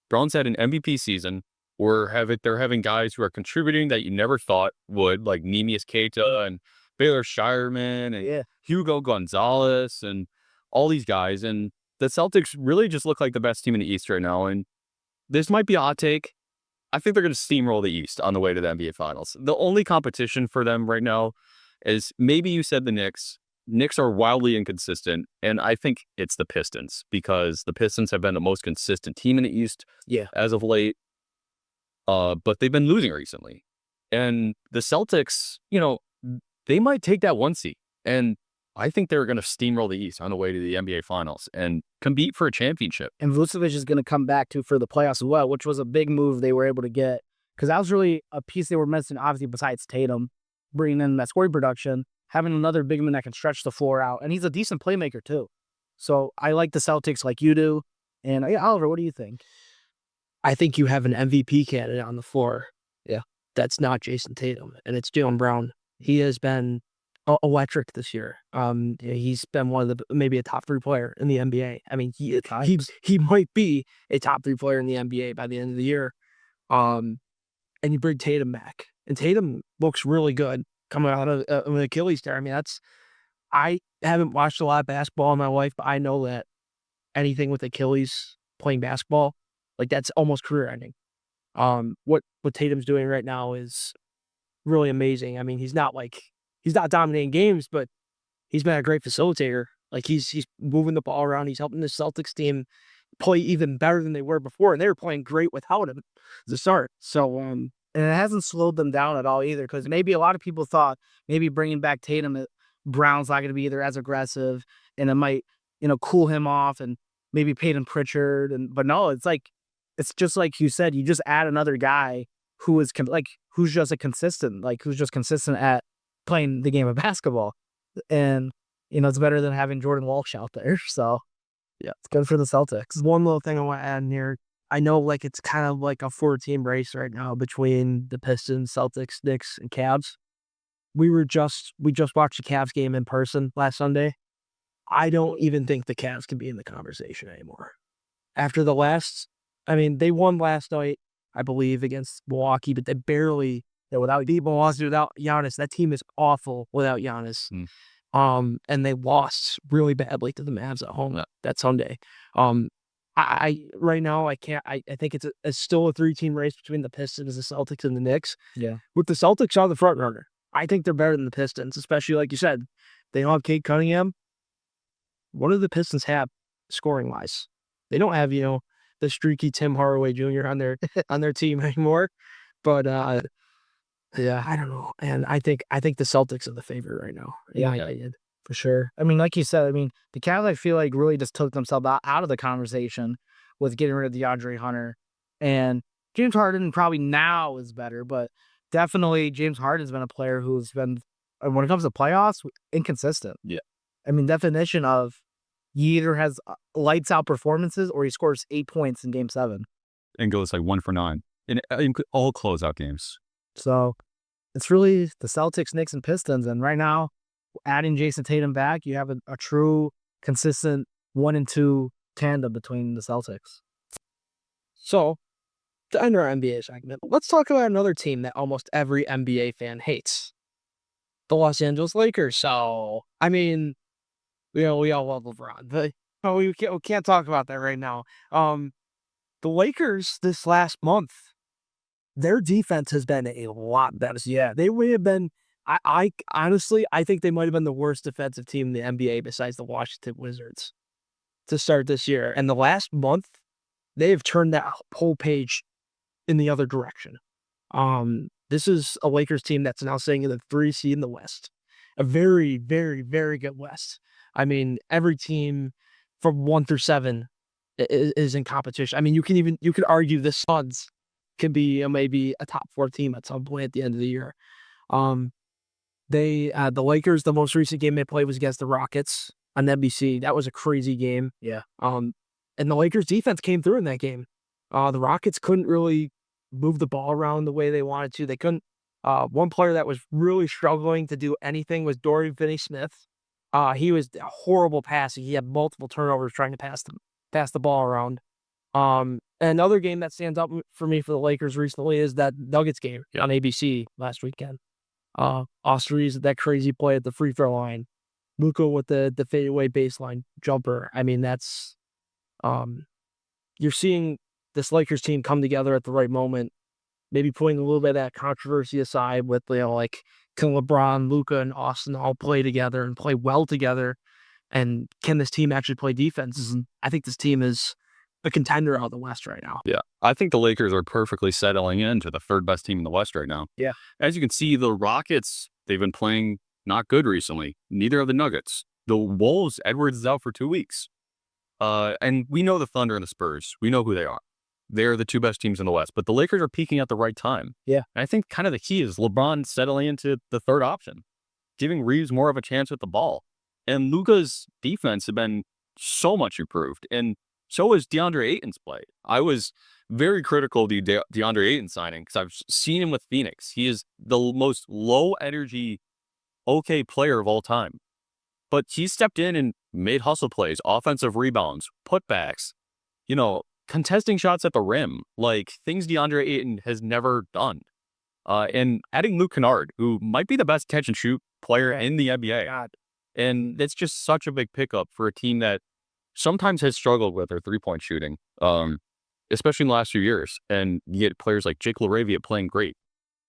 Brown's had an MVP season. They're having guys who are contributing that you never thought would, like Neemias Queta and Baylor Shireman and Hugo Gonzalez and all these guys. And the Celtics really just look like the best team in the East right now. And this might be a hot take. I think they're going to steamroll the East on the way to the NBA Finals. The only competition for them right now is, maybe you said the Knicks. Knicks are wildly inconsistent, and I think it's the Pistons, because the Pistons have been the most consistent team in the East as of late. But they've been losing recently. And the Celtics, they might take that 1 seed. And I think they're going to steamroll the East on the way to the NBA Finals and compete for a championship. And Vucevic is going to come back for the playoffs as well, which was a big move they were able to get. Because that was really a piece they were missing, obviously, besides Tatum, bringing in that scoring production, having another big man that can stretch the floor out. And he's a decent playmaker, too. So I like the Celtics like you do. And Oliver, what do you think? I think you have an MVP candidate on the floor. Yeah. That's not Jason Tatum, and it's Jaylen Brown. He has been electric this year. He's been one of maybe a top 3 player in the NBA. I mean, he might be a top 3 player in the NBA by the end of the year. And you bring Tatum back, and Tatum looks really good coming out of an Achilles tear. I mean, I haven't watched a lot of basketball in my life, but I know that anything with Achilles playing basketball, like, that's almost career ending. What Tatum's doing right now is really amazing. I mean, he's not dominating games, but he's been a great facilitator. Like, he's moving the ball around. He's helping the Celtics team play even better than they were before, and they were playing great without him to start. So, and it hasn't slowed them down at all either, because maybe a lot of people thought maybe bringing back Tatum, Brown's not going to be either as aggressive, and it might, cool him off, and maybe Peyton Pritchard, but no, it's just like you said, you just add another guy who's just consistent at playing the game of basketball. And, it's better than having Jordan Walsh out there. So, yeah, it's good for the Celtics. One little thing I want to add in here. I know, like, it's kind of like a 4-team race right now between the Pistons, Celtics, Knicks, and Cavs. We just watched the Cavs game in person last Sunday. I don't even think the Cavs can be in the conversation anymore. After they won last night, I believe, against Milwaukee, but they barely, beat Milwaukee without Giannis. That team is awful without Giannis. And they lost really badly to the Mavs at home that Sunday. Right now, I think it's still a 3-team race between the Pistons, the Celtics, and the Knicks. Yeah. With the Celtics on the front runner. I think they're better than the Pistons, especially like you said. They don't have Cade Cunningham. What do the Pistons have scoring-wise? They don't have, the streaky Tim Hardaway Jr. on their team anymore. But yeah, I don't know. And I think the Celtics are the favorite right now. Yeah, for sure. I mean, like you said, the Cavs, I feel like, really just took themselves out of the conversation with getting rid of DeAndre Hunter and James Harden probably now is better, but definitely James Harden's been a player who's been, when it comes to playoffs, inconsistent. Yeah. I mean, definition of he either has lights out performances or he scores 8 points in Game 7. And goes like 1 for 9 in all closeout games. So it's really the Celtics, Knicks, and Pistons. And right now, adding Jason Tatum back, you have a true, consistent 1 and 2 tandem between the Celtics. So, to end our NBA segment, let's talk about another team that almost every NBA fan hates. The Los Angeles Lakers. So, I mean, we all love LeBron, but we can't talk about that right now. The Lakers this last month, their defense has been a lot better. Yeah, they would have been. I honestly, I think they might have been the worst defensive team in the NBA besides the Washington Wizards to start this year. And the last month, they have turned that whole page in the other direction. This is a Lakers team that's now sitting in the 3 seed in the West, a very, very, very good West. I mean, every team from 1 through 7 is in competition. I mean, you could argue the Suns could be maybe a top 4 team at some point at the end of the year. The Lakers, the most recent game they played was against the Rockets on NBC. That was a crazy game. Yeah. And the Lakers defense came through in that game. The Rockets couldn't really move the ball around the way they wanted to. They couldn't. One player that was really struggling to do anything was Dorian Finney-Smith. He was a horrible passer. He had multiple turnovers trying to pass the ball around. And another game that stands up for me for the Lakers recently is that Nuggets game on ABC last weekend. Osterie's that crazy play at the free throw line. Luka with the fadeaway baseline jumper. I mean, that's you're seeing this Lakers team come together at the right moment. Maybe putting a little bit of that controversy aside with, like, can LeBron, Luka, and Austin all play together and play well together? And can this team actually play defense? Mm-hmm. I think this team is a contender out of the West right now. Yeah. I think the Lakers are perfectly settling into the 3rd best team in the West right now. Yeah. As you can see, the Rockets, they've been playing not good recently. Neither of the Nuggets. The Wolves, Edwards is out for 2 weeks. And we know the Thunder and the Spurs. We know who they are. They're the 2 best teams in the West, but the Lakers are peaking at the right time. Yeah. And I think kind of the key is LeBron settling into the 3rd option, giving Reeves more of a chance with the ball. And Luka's defense has been so much improved. And so is DeAndre Ayton's play. I was very critical of the DeAndre Ayton signing because I've seen him with Phoenix. He is the most low energy, okay player of all time. But he stepped in and made hustle plays, offensive rebounds, putbacks, contesting shots at the rim, like things DeAndre Ayton has never done. And adding Luke Kennard, who might be the best catch and shoot player in the NBA. God. And it's just such a big pickup for a team that sometimes has struggled with their 3-point shooting, especially in the last few years. And you get players like Jake LaRavia playing great.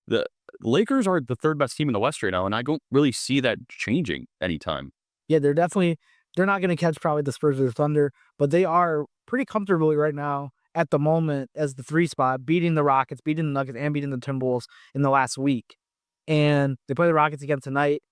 The Lakers are the 3rd best team in the West right now, and I don't really see that changing anytime. Yeah, they're not going to catch probably the Spurs or the Thunder, but they are pretty comfortably right now at the moment as the 3 spot, beating the Rockets, beating the Nuggets, and beating the Timberwolves in the last week. And they play the Rockets again tonight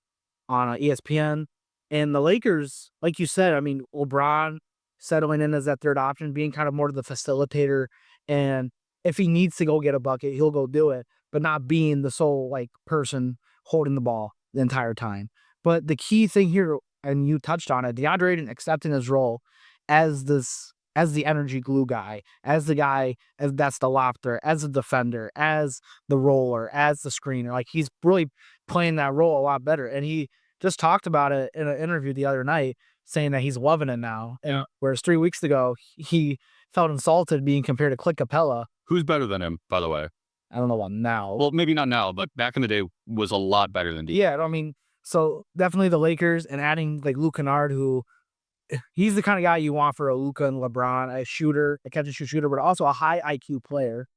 on ESPN. And the Lakers, like you said, I mean, LeBron settling in as that 3rd option, being kind of more the facilitator. And if he needs to go get a bucket, he'll go do it, but not being the sole person holding the ball the entire time. But the key thing here, and you touched on it, DeAndre Ayton accepting his role as the energy glue guy, as the guy that's the lofter, as a defender, as the roller, as the screener. Like, he's really playing that role a lot better. And he just talked about it in an interview the other night, saying that he's loving it now. Yeah. Whereas 3 weeks ago, he felt insulted being compared to Clint Capella. Who's better than him, by the way? I don't know about now. Well, maybe not now, but back in the day was a lot better than D. Yeah, I mean, so definitely the Lakers, and adding like Luke Kennard, who he's the kind of guy you want for a Luka and LeBron, a shooter, a catch and shoot shooter, but also a high IQ player.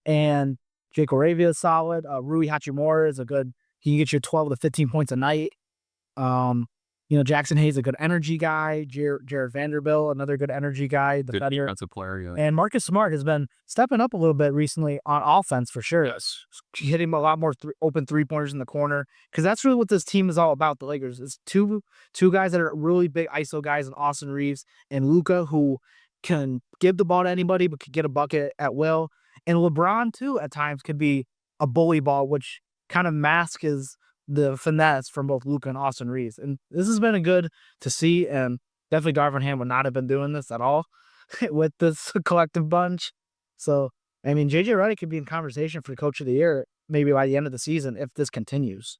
And Jake LaRavia is solid. Rui Hachimura is he can get you 12 to 15 points a night. Jackson Hayes, a good energy guy. Jared Vanderbilt, another good energy guy. Good defensive player, yeah. And Marcus Smart has been stepping up a little bit recently on offense for sure. Yes. Hitting a lot more open 3-pointers in the corner, because that's really what this team is all about. The Lakers, it's two guys that are really big ISO guys in Austin Reeves and Luka, who can give the ball to anybody but can get a bucket at will. And LeBron too at times could be a bully ball, which kind of masks the finesse from both Luka and Austin Reeves. And this has been a good to see, and definitely Darvin Ham would not have been doing this at all with this collective bunch. So I mean, JJ Redick could be in conversation for Coach of the Year maybe by the end of the season if this continues.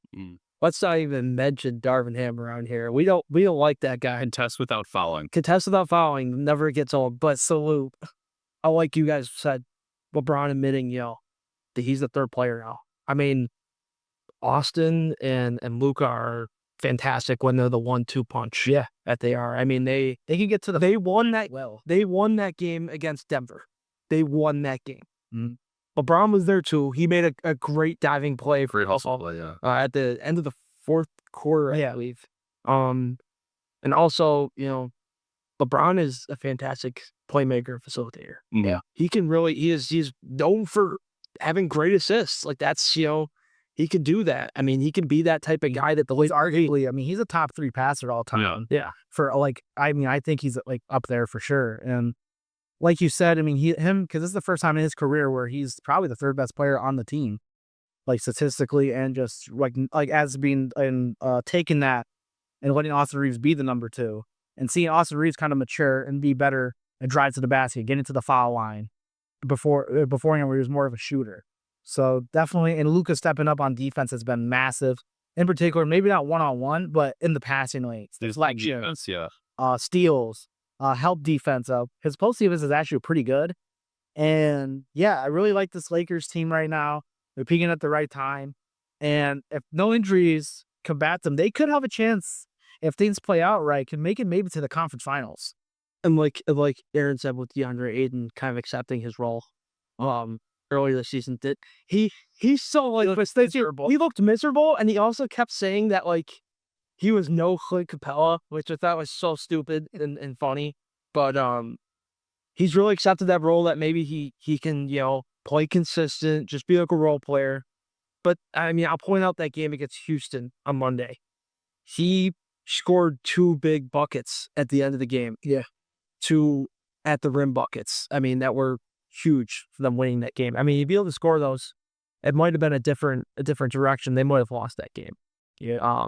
Let's not even mention Darvin Ham around here. We don't like that guy. Contest without fouling. Contest without fouling never gets old. But salute, I like you guys said, LeBron admitting, that he's the third player now. I mean, Austin and Luka are fantastic when they're the 1-2 punch. Yeah. That they are. I mean, they can get to the they won that well. They won that game against Denver. They won that game. Mhm. LeBron was there too. He made a great diving play Great hustle play, yeah. at the end of the fourth quarter, I believe. And also, LeBron is a fantastic playmaker and facilitator. Yeah. He's known for having great assists. Like that's, he can do that. I mean, he can be that type of guy that the He's arguably, I mean, he's a top 3 passer all time. Yeah. For I think he's like up there for sure. And like you said, I mean, because this is the first time in his career where he's probably the third best player on the team, like statistically, and just like as being and taking that and letting Austin Reeves be the number 2, and seeing Austin Reeves kind of mature and be better and drive to the basket, get into the foul line beforehand where he was more of a shooter. So definitely, and Luka stepping up on defense has been massive. In particular, maybe not one-on-one, but in the passing lanes. There's like defense, yeah. Steals, help defense up. His post defense is actually pretty good. And yeah, I really like this Lakers team right now. They're peaking at the right time. And if no injuries combat them, they could have a chance, if things play out right, can make it maybe to the conference finals. And like Aaron said with DeAndre Ayton kind of accepting his role earlier this season, that he's so he looked miserable, and he also kept saying that he was no Clint Capella, which I thought was so stupid and funny. But he's really accepted that role, that maybe he can, play consistent, just be like a role player. But I mean, I'll point out that game against Houston on Monday. He scored 2 big buckets at the end of the game. Yeah. 2 at the rim buckets. I mean, that were huge for them winning that game. I mean, you'd be able to score those, it might have been a different direction. They might have lost that game. Yeah.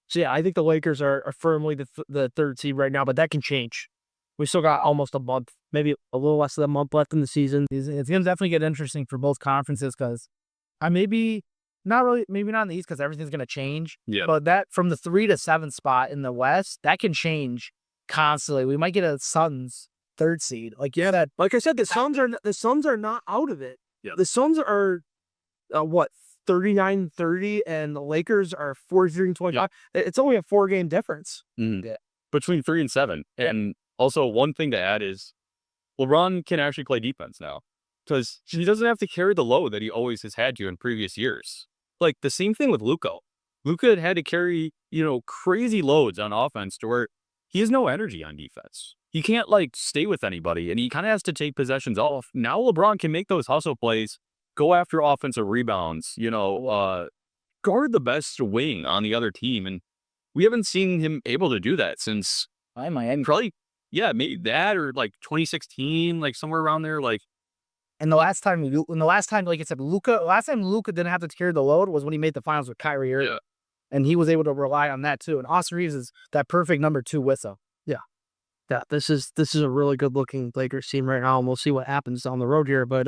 So yeah, I think the Lakers are firmly the third seed right now, but that can change. We still got almost a month, maybe a little less than a month left in the season. It's going to definitely get interesting for both conferences, because maybe not in the East, because everything's going to change. Yeah. But that from the 3 to 7 spot in the West, that can change constantly. We might get a Suns 3rd seed. Like I said, the Suns are not out of it. Yeah. The Suns are 39-30, and the Lakers are 43-25. Yeah. It's only a 4-game difference. Yeah. Between 3 and 7. And also, one thing to add is LeBron can actually play defense now, because he doesn't have to carry the load that he always has had to in previous years. Like the same thing with Luka. Luka had to carry, crazy loads on offense to where he has no energy on defense. He can't stay with anybody, and he kind of has to take possessions off. Now LeBron can make those hustle plays, go after offensive rebounds, guard the best wing on the other team. And we haven't seen him able to do that since Miami. Probably, maybe that or 2016, somewhere around there. And the last time, like I said, last time Luka didn't have to carry the load was when he made the finals with Kyrie Irving. Yeah. And he was able to rely on that too. And Austin Reeves is that perfect number 2 whistle. Yeah, this is a really good looking Lakers team right now, and we'll see what happens down the road here. But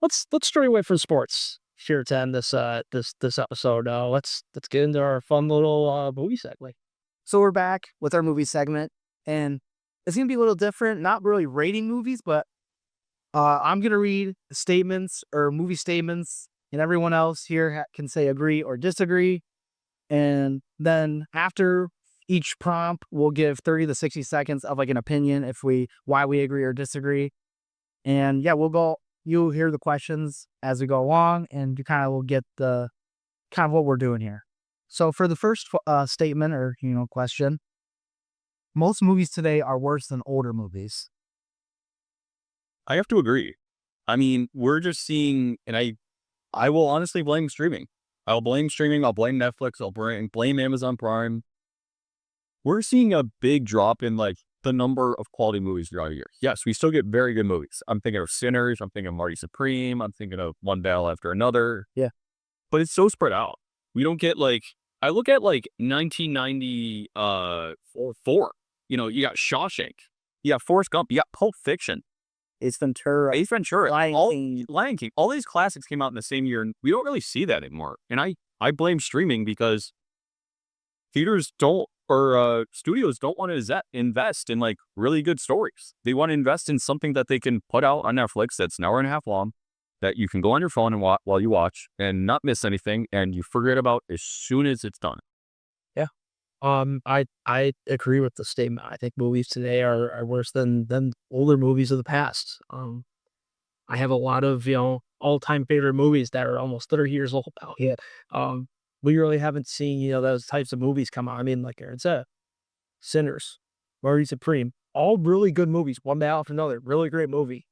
let's stray away from sports here to end this episode. Let's get into our fun little movie segue. So we're back with our movie segment, and it's gonna be a little different. Not really rating movies, but I'm gonna read statements or movie statements, and everyone else here can say agree or disagree. And then after each prompt, we'll give 30 to 60 seconds of an opinion why we agree or disagree. And yeah, you'll hear the questions as we go along, and you kind of will get the kind of what we're doing here. So for the first statement or question, most movies today are worse than older movies. I have to agree. I mean, we're just seeing, and I will honestly blame streaming. I'll blame streaming. I'll blame Netflix. I'll blame Amazon Prime. We're seeing a big drop in the number of quality movies throughout a year. Yes, we still get very good movies. I'm thinking of Sinners. I'm thinking of Marty Supreme. I'm thinking of One Battle After Another. Yeah. But it's so spread out. We don't get like, I look at like 1990 four. You know, you got Shawshank, you got Forrest Gump, you got Pulp Fiction, Ace Ventura, Ace Ventura, Lion all King. Lion King. All these classics came out in the same year, and we don't really see that anymore. And I blame streaming because theaters don't, or studios don't want to invest in like really good stories. They want to invest in something that they can put out on Netflix that's an hour and a half long, that you can go on your phone and while you watch and not miss anything, and you forget about as soon as it's done. Yeah. I agree with the statement. I think movies today are worse than older movies of the past. I have a lot of, all-time favorite movies that are almost 30 years old now. Yeah. We really haven't seen, those types of movies come out. I mean, like Aaron said, Sinners, Marty Supreme, all really good movies. One Battle After Another, really great movie.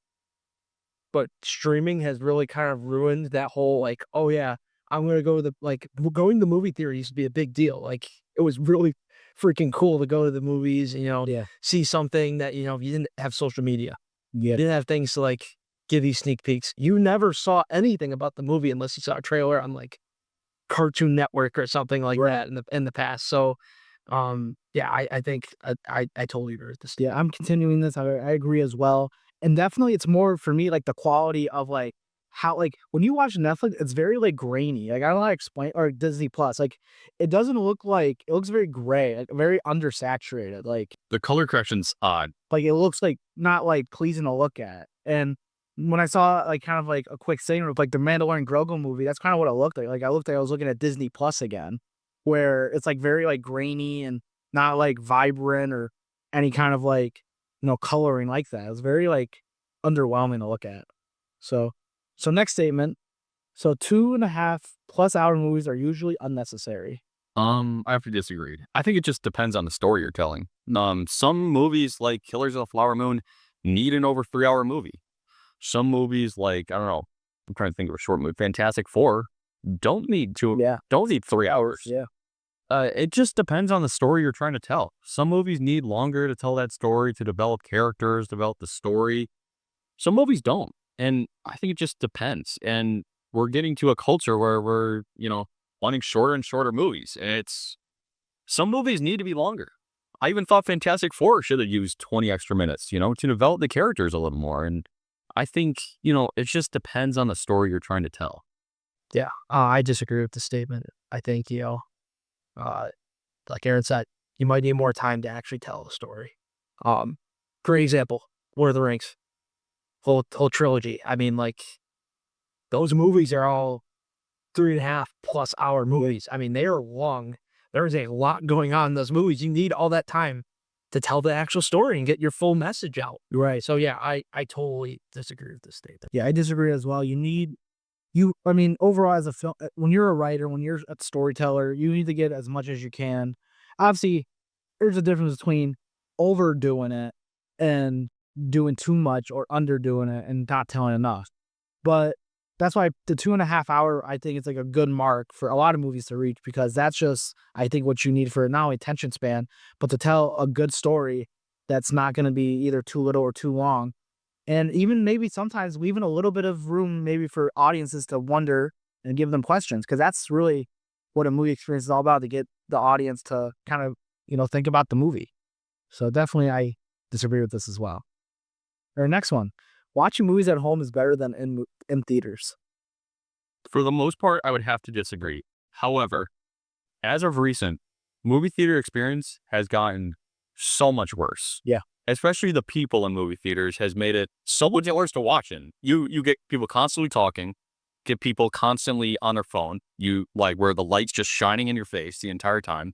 But streaming has really kind of ruined that whole, like, oh yeah, I'm gonna go to going to the movie theater used to be a big deal. Like, it was really freaking cool to go to the movies and, Yeah. see something that, you didn't have social media. Yeah. You didn't have things to, like, give these sneak peeks. You never saw anything about the movie unless you saw a trailer on, like, Cartoon Network or something like that in the past. So, yeah, I think I totally agree with this. Yeah, I'm continuing this. I agree as well. And definitely it's more for me like the quality of like how like when you watch Netflix, it's very like grainy. Like I don't know how to explain, or Disney Plus. Like it doesn't look like, it looks very gray, like very undersaturated. The color correction's odd. Like it looks like not like pleasing to look at. And when I saw like kind of like a quick segment of like the Mandalorian Grogu movie, that's kind of what it looked like. Like I looked like I was looking at Disney Plus again, where it's like very like grainy and not like vibrant or any kind of like, coloring like that. It was very like underwhelming to look at. So next statement. So 2.5+ hour movies are usually unnecessary. I have to disagree. I think it just depends on the story you're telling. Some movies like Killers of the Flower Moon need an over 3-hour movie. Some movies like, I don't know, I'm trying to think of a short movie, Fantastic Four, don't need 3 hours. Yeah. It just depends on the story you're trying to tell. Some movies need longer to tell that story, to develop characters, develop the story. Some movies don't. And I think it just depends. And we're getting to a culture where we're, wanting shorter and shorter movies. And some movies need to be longer. I even thought Fantastic Four should have used 20 extra minutes, to develop the characters a little more. And I think, it just depends on the story you're trying to tell. Yeah, I disagree with the statement. I think, like Aaron said, you might need more time to actually tell a story. Great example, Lord of the Rings, whole trilogy. I mean, like, those movies are all 3.5+ hour movies. I mean, they are long. There's a lot going on in those movies. You need all that time to tell the actual story and get your full message out. Right. So yeah, I totally disagree with this statement. Yeah, I disagree as well. I mean, overall as a film, when you're a writer, when you're a storyteller, you need to get as much as you can. Obviously, there's a difference between overdoing it and doing too much, or underdoing it and not telling enough. But that's why the 2.5 hour, I think it's like a good mark for a lot of movies to reach, because that's just, I think, what you need for not only attention span, but to tell a good story that's not going to be either too little or too long. And even maybe sometimes leaving a little bit of room maybe for audiences to wonder and give them questions, because that's really what a movie experience is all about, to get the audience to kind of, think about the movie. So definitely I disagree with this as well. Our next one, watching movies at home is better than in theaters. For the most part, I would have to disagree. However, as of recent, movie theater experience has gotten so much worse. Yeah. Especially the people in movie theaters has made it so much worse to watch in. You get people constantly talking, get people constantly on their phone, where the light's just shining in your face the entire time.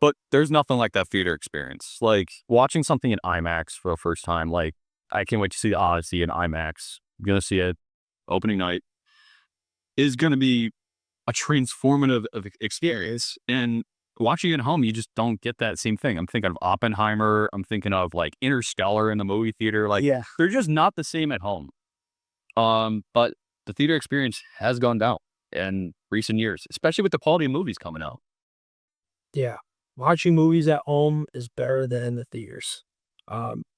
But there's nothing like that theater experience. Like watching something in IMAX for the first time, like I can't wait to see the Odyssey in IMAX. I'm going to see it opening night. Is going to be a transformative experience. And watching it at home, you just don't get that same thing. I'm thinking of Oppenheimer. I'm thinking of like Interstellar in the movie theater. Like, Yeah. they're just not the same at home. But the theater experience has gone down in recent years, especially with the quality of movies coming out. Yeah. watching movies at home is better than the theaters.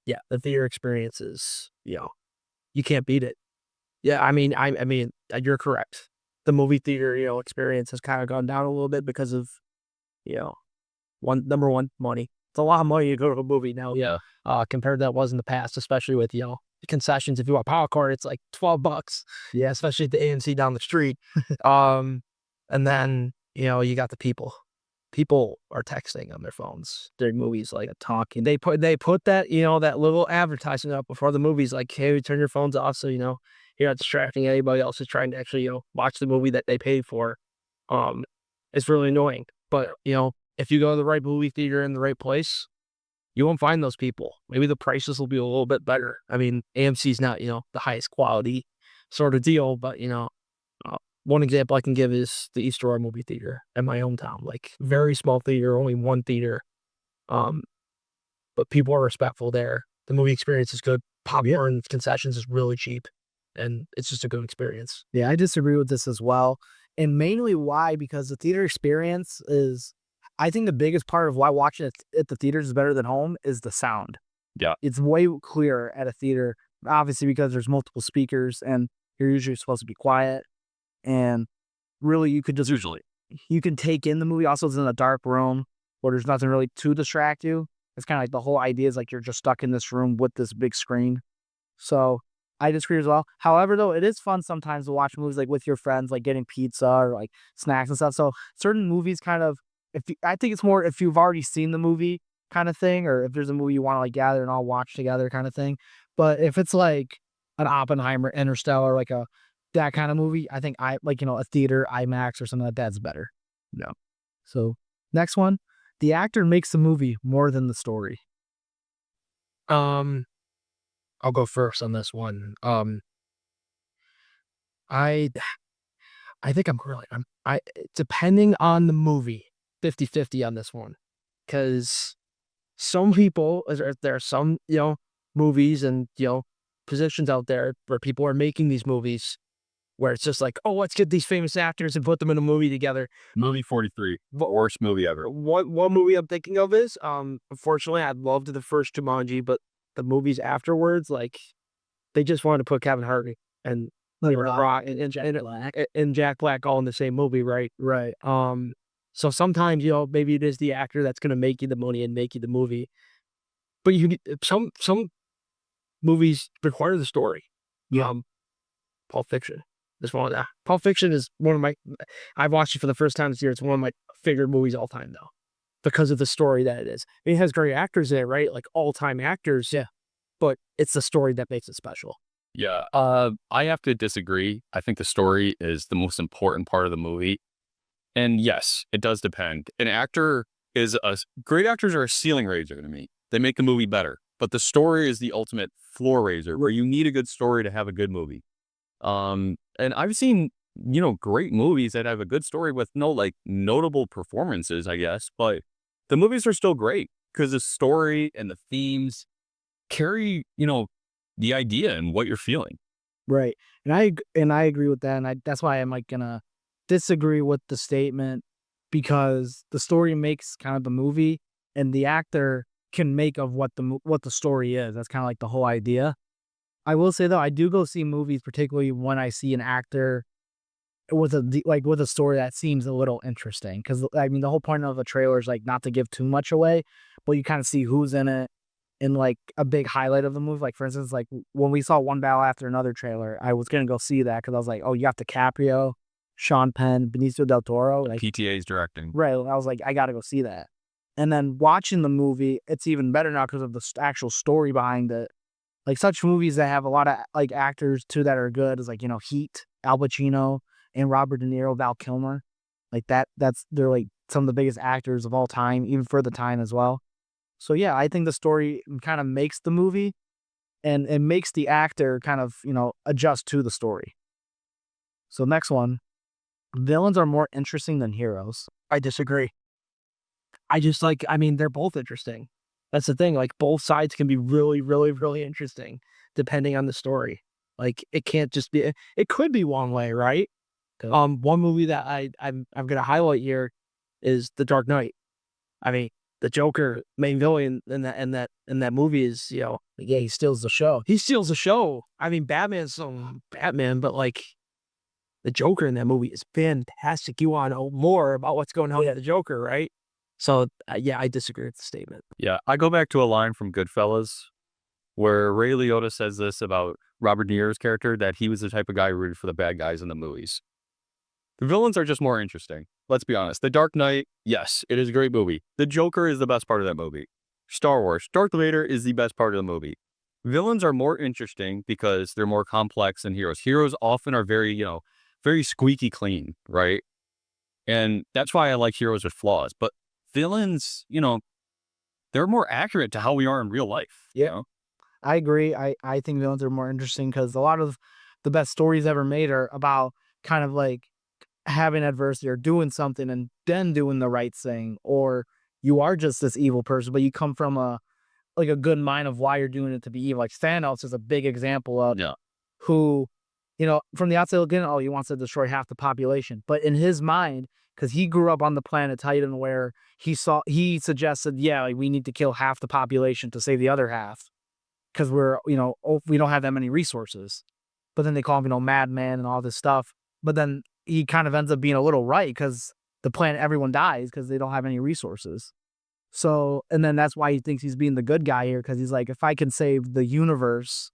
Yeah, the theater experience is, you can't beat it. Yeah, I mean, you're correct. The movie theater, experience has kind of gone down a little bit because of, you know, number one, money. It's a lot of money to go to a movie now. Yeah. Compared to that was in the past, especially with, the concessions. If you want popcorn, it's like $12. Yeah, especially at the AMC down the street. And then, you got the people. People are texting on their phones during movies, like talking. They put that, that little advertisement up before the movies, like, hey, turn your phones off, so you're not distracting anybody else who's trying to actually, watch the movie that they paid for. It's really annoying. But, if you go to the right movie theater in the right place, you won't find those people. Maybe the prices will be a little bit better. I mean, AMC's not, the highest quality sort of deal, but, one example I can give is the East Aurora movie theater in my hometown. Like, very small theater, only one theater. Um, but people are respectful there. The movie experience is good. Popcorn concessions is really cheap, and it's just a good experience. Yeah, I disagree with this as well. And mainly why? Because the theater experience is, I think the biggest part of why watching it at the theaters is better than home is the sound. Yeah. It's way clearer at a theater, obviously because there's multiple speakers and you're usually supposed to be quiet. And really, you can take in the movie. Also, it's in a dark room where there's nothing really to distract you. It's kind of like the whole idea is like you're just stuck in this room with this big screen. So I disagree as well. However, though, it is fun sometimes to watch movies like with your friends, like getting pizza or like snacks and stuff. So certain movies kind of, I think it's more if you've already seen the movie kind of thing, or if there's a movie you want to like gather and all watch together kind of thing. But if it's like an Oppenheimer, Interstellar, like that kind of movie, I think a theater, IMAX or something like that's better. Yeah. So next one, the actor makes the movie more than the story. I'll go first on this one. I I think depending on the movie, 50-50 on this one. Because some people, there are some, movies and, positions out there where people are making these movies where it's just like, oh, let's get these famous actors and put them in a movie together. Movie 43. Worst movie ever. One movie I'm thinking of is, unfortunately, I loved the first Jumanji, but the movies afterwards, like, they just wanted to put Kevin Hart and Rock and Jack Black all in the same movie, right? Right. So sometimes, maybe it is the actor that's gonna make you the money and make you the movie. But some movies require the story. Yeah. Pulp Fiction is one of that. Pulp Fiction is one of my. I've watched it for the first time this year. It's one of my favorite movies all time, though, because of the story that it is. I mean, it has great actors in it, right? Like all-time actors. Yeah. But it's the story that makes it special. Yeah. I have to disagree. I think the story is the most important part of the movie. And yes, it does depend. Great actors are a ceiling raiser to me. They make the movie better. But the story is the ultimate floor raiser, where you need a good story to have a good movie. And I've seen, great movies that have a good story with no like notable performances, I guess, but the movies are still great because the story and the themes carry, the idea and what you're feeling. Right. And I agree with that. And that's why I'm like gonna disagree with the statement, because the story makes kind of the movie and the actor can make of what the story is. That's kind of like the whole idea. I will say though, I do go see movies, particularly when I see an actor with with a story that seems a little interesting. Because I mean, the whole point of a trailer is like not to give too much away, but you kind of see who's in it and like a big highlight of the movie. Like for instance, like when we saw One Battle After Another trailer, I was gonna go see that because I was like, oh, you have DiCaprio, Sean Penn, Benicio del Toro, like PTA's directing. right. I was like, I gotta go see that. And then watching the movie, it's even better now because of the actual story behind it. Like such movies that have a lot of like actors too that are good is like, Heat, Al Pacino and Robert De Niro, Val Kilmer. Like they're like some of the biggest actors of all time, even for the time as well. So yeah, I think the story kind of makes the movie and it makes the actor kind of, adjust to the story. So next one, villains are more interesting than heroes. I disagree. They're both interesting. That's the thing. Like both sides can be really, really, really interesting depending on the story. Like it can't just be. It could be one way, right? Okay. One movie that I'm gonna highlight here is The Dark Knight. I mean, the Joker main villain in that movie is, Yeah, he steals the show. he steals the show. I mean, Batman's Batman, but like the Joker in that movie is fantastic. You want to know more about what's going on with the Joker, right? So yeah, I disagree with the statement. Yeah, I go back to a line from Goodfellas where Ray Liotta says this about Robert De Niro's character, that he was the type of guy who rooted for the bad guys in the movies. The villains are just more interesting. Let's be honest. The Dark Knight, yes, it is a great movie. The Joker is the best part of that movie. Star Wars, Darth Vader is the best part of the movie. Villains are more interesting because they're more complex than heroes. Heroes often are very, very squeaky clean, right? And that's why I like heroes with flaws. But villains, they're more accurate to how we are in real life. Yeah. I agree. I think villains are more interesting because a lot of the best stories ever made are about kind of like having adversity or doing something and then doing the right thing, or you are just this evil person, but you come from a good mind of why you're doing it to be evil. Like Thanos is a big example of Yeah. who, from the outside looking in, he wants to destroy half the population, but in his mind, because he grew up on the planet Titan, where he suggested, yeah, like we need to kill half the population to save the other half, because we don't have that many resources. But then they call him, madman and all this stuff. But then he kind of ends up being a little right, because the planet, everyone dies because they don't have any resources. So, and then that's why he thinks he's being the good guy here, because he's like, if I can save the universe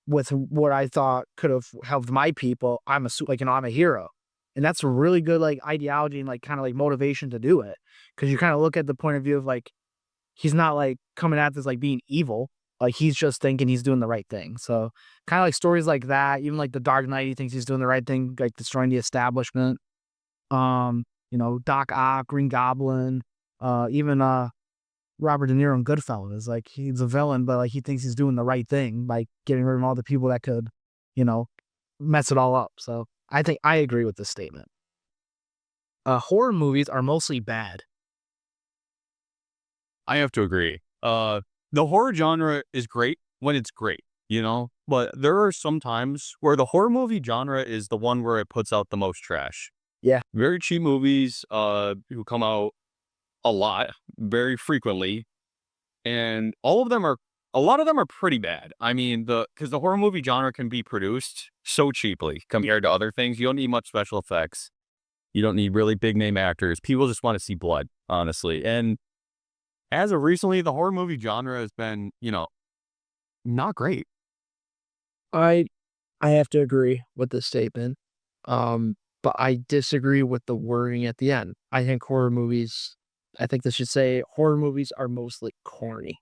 with what I thought could have helped my people, I'm a hero. And that's a really good like ideology and like kind of like motivation to do it, because you kind of look at the point of view of like, he's not like coming at this like being evil. Like he's just thinking he's doing the right thing. So kind of like stories like that, even like the Dark Knight, he thinks he's doing the right thing, like destroying the establishment. Doc Ock, Green Goblin, even Robert De Niro in Goodfellas. Like he's a villain, but like he thinks he's doing the right thing by getting rid of all the people that could, mess it all up. So I think I agree with this statement. Horror movies are mostly bad. I have to agree. The horror genre is great when it's great, but there are some times where the horror movie genre is the one where it puts out the most trash. Yeah. Very cheap movies, who come out a lot, very frequently, and a lot of them are pretty bad. I mean, because the horror movie genre can be produced so cheaply compared to other things. You don't need much special effects. You don't need really big name actors. People just want to see blood, honestly. And as of recently, the horror movie genre has been, not great. I have to agree with this statement, but I disagree with the wording at the end. I think this should say horror movies are mostly corny,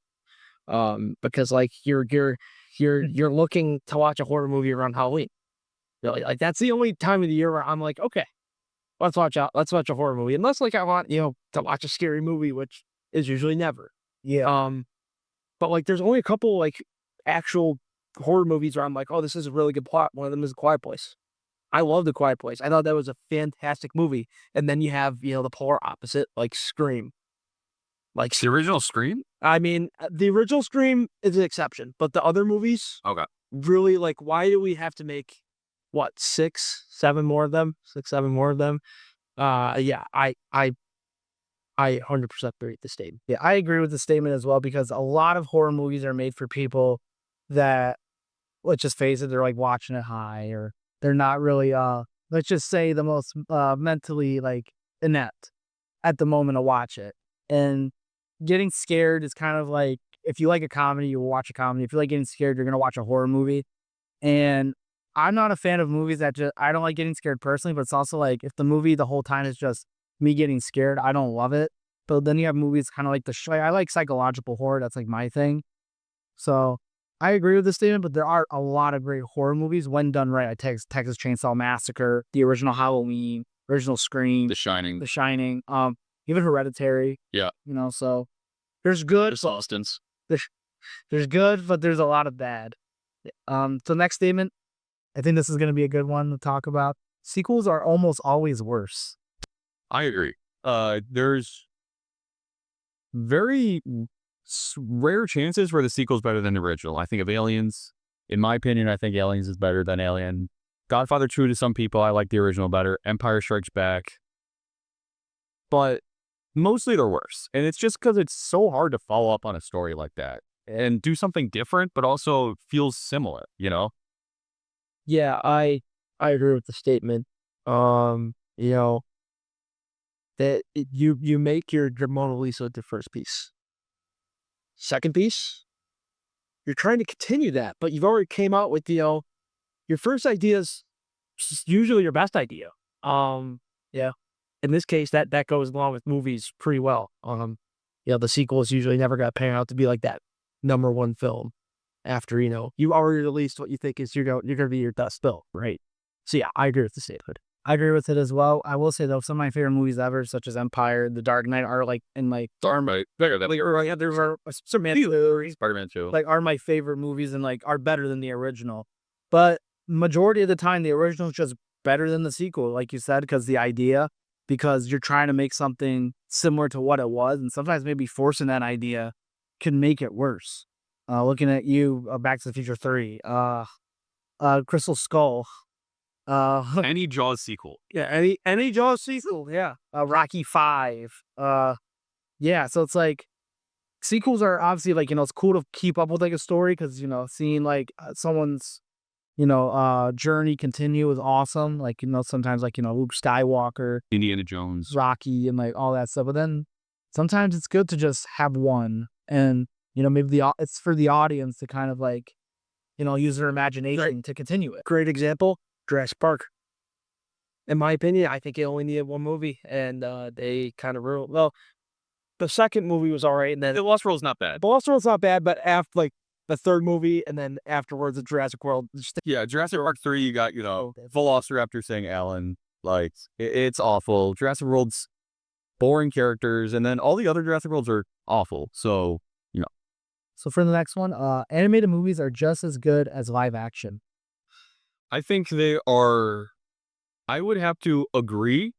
because like you're looking to watch a horror movie around Halloween. Really, like that's the only time of the year where I'm like, okay, let's watch a horror movie, unless like I want to watch a scary movie, which is usually never. Yeah. But like there's only a couple like actual horror movies where I'm like, oh, this is a really good plot. One of them is A Quiet Place. I love The Quiet Place. I thought that was a fantastic movie. And then you have, the polar opposite, like Scream. Like The original Scream? I mean, the original Scream is an exception, but the other movies, Okay. really, like, why do we have to make what, 7 more of them? 7 more of them? Yeah, I 100% agree with the statement. Yeah, I agree with the statement as well, because a lot of horror movies are made for people that, let's just face it, they're like watching it high, or they're not really, let's just say the most mentally like inept at the moment to watch it. And getting scared is kind of like, if you like a comedy, you will watch a comedy. If you like getting scared, you're going to watch a horror movie. And I'm not a fan of movies I don't like getting scared personally, but it's also like, if the movie the whole time is just me getting scared, I don't love it. But then you have movies kind of like I like psychological horror. That's like my thing. So I agree with this statement, but there are a lot of great horror movies when done right. Texas Chainsaw Massacre, the original Halloween, original Scream, The Shining. Even Hereditary. Yeah. So there's good. The Austins. There's good, but there's a lot of bad. So next statement, I think this is going to be a good one to talk about. Sequels are almost always worse. I agree. There's very rare chances where the sequel's better than the original. I think of Aliens. In my opinion, I think Aliens is better than Alien. Godfather 2 to some people, I like the original better. Empire Strikes Back. But Mostly they're worse. And it's just because it's so hard to follow up on a story like that and do something different, but also feels similar, you know? Yeah, I agree with the statement. You know, that you make your Mona Lisa the first piece. Second piece, you're trying to continue that, but you've already came out with, your first idea is usually your best idea. Yeah. In this case, that goes along with movies pretty well. The sequels usually never got pan out to be like that number one film after, you already released what you think is you're gonna be your best film, right? So yeah, I agree with the statement. I agree with it as well. I will say though, some of my favorite movies ever, such as Empire, The Dark Knight, are like in my Right. Bigger than yeah, there's are some movies Spider-Man 2. like are my favorite movies and like are better than the original. But majority of the time, the original is just better than the sequel, like you said, because you're trying to make something similar to what it was, and sometimes maybe forcing that idea can make it worse. Looking at you, Back to the Future 3, Crystal Skull, Any Jaws sequel. yeah, any Jaws sequel, yeah, Rocky 5, yeah. So it's like sequels are obviously like it's cool to keep up with like a story because seeing like someone's journey continue is awesome. Like sometimes like Luke Skywalker, Indiana Jones. Rocky, and like all that stuff. But then sometimes it's good to just have one, and maybe it's for the audience to kind of like use their imagination to continue it. Great example, Jurassic Park. In my opinion, I think it only needed one movie, and they kind of ruined. Well, the second movie was all right, and then The Lost World's not bad. The Lost World's not bad, but after like the third movie, and then afterwards, the Jurassic World. Yeah, Jurassic Park 3, you got, Velociraptor saying Alan. Like, it's awful. Jurassic World's boring characters, and then all the other Jurassic Worlds are awful. So, So for the next one, animated movies are just as good as live action. I think they are, I would have to agree,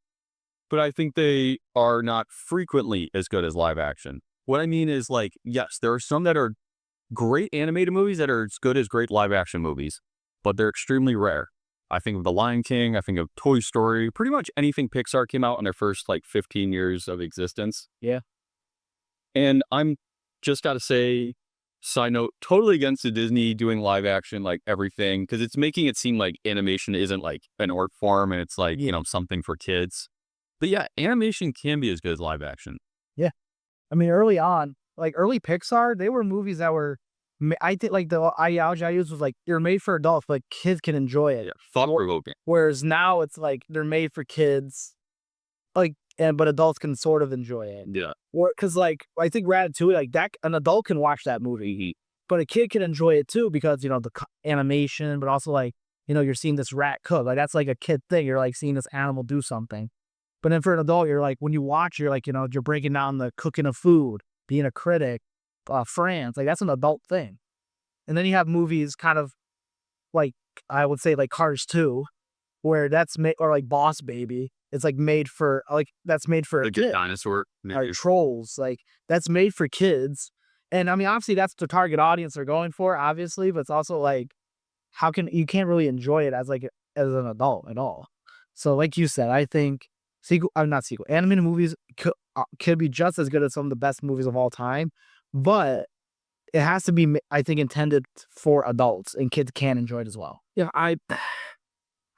but I think they are not frequently as good as live action. What I mean is, like, yes, there are some that are great animated movies that are as good as great live action movies, but they're extremely rare. I think of The Lion King, I think of Toy Story, pretty much anything Pixar came out in their first like 15 years of existence. Yeah. And I'm just got to say, side note, totally against the Disney doing live action, like everything, because it's making it seem like animation isn't like an art form and it's like, something for kids. But yeah, animation can be as good as live action. Yeah. I mean, early on, like early Pixar, they were movies that were, I think like the ideology I used was like, they're made for adults, but kids can enjoy it. Yeah, thought-provoking. Whereas now it's like, they're made for kids, like, but adults can sort of enjoy it. Yeah. Or, cause like, I think Ratatouille, like that, an adult can watch that movie, but a kid can enjoy it too, because, the animation, but also like, you're seeing this rat cook. Like that's like a kid thing. You're like seeing this animal do something. But then for an adult, you're like, when you watch, you're like, you're breaking down the cooking of food, being a critic, France, like that's an adult thing. And then you have movies kind of like, I would say like Cars 2, where that's made, or like Boss Baby, it's like made for, like that's made for a kid. Dinosaur. Or Trolls, like that's made for kids. And I mean, obviously that's the target audience they're going for, obviously, but it's also like, you can't really enjoy it as like, as an adult at all. So like you said, I think animated movies could be just as good as some of the best movies of all time, but it has to be, I think, intended for adults, and kids can enjoy it as well. Yeah, I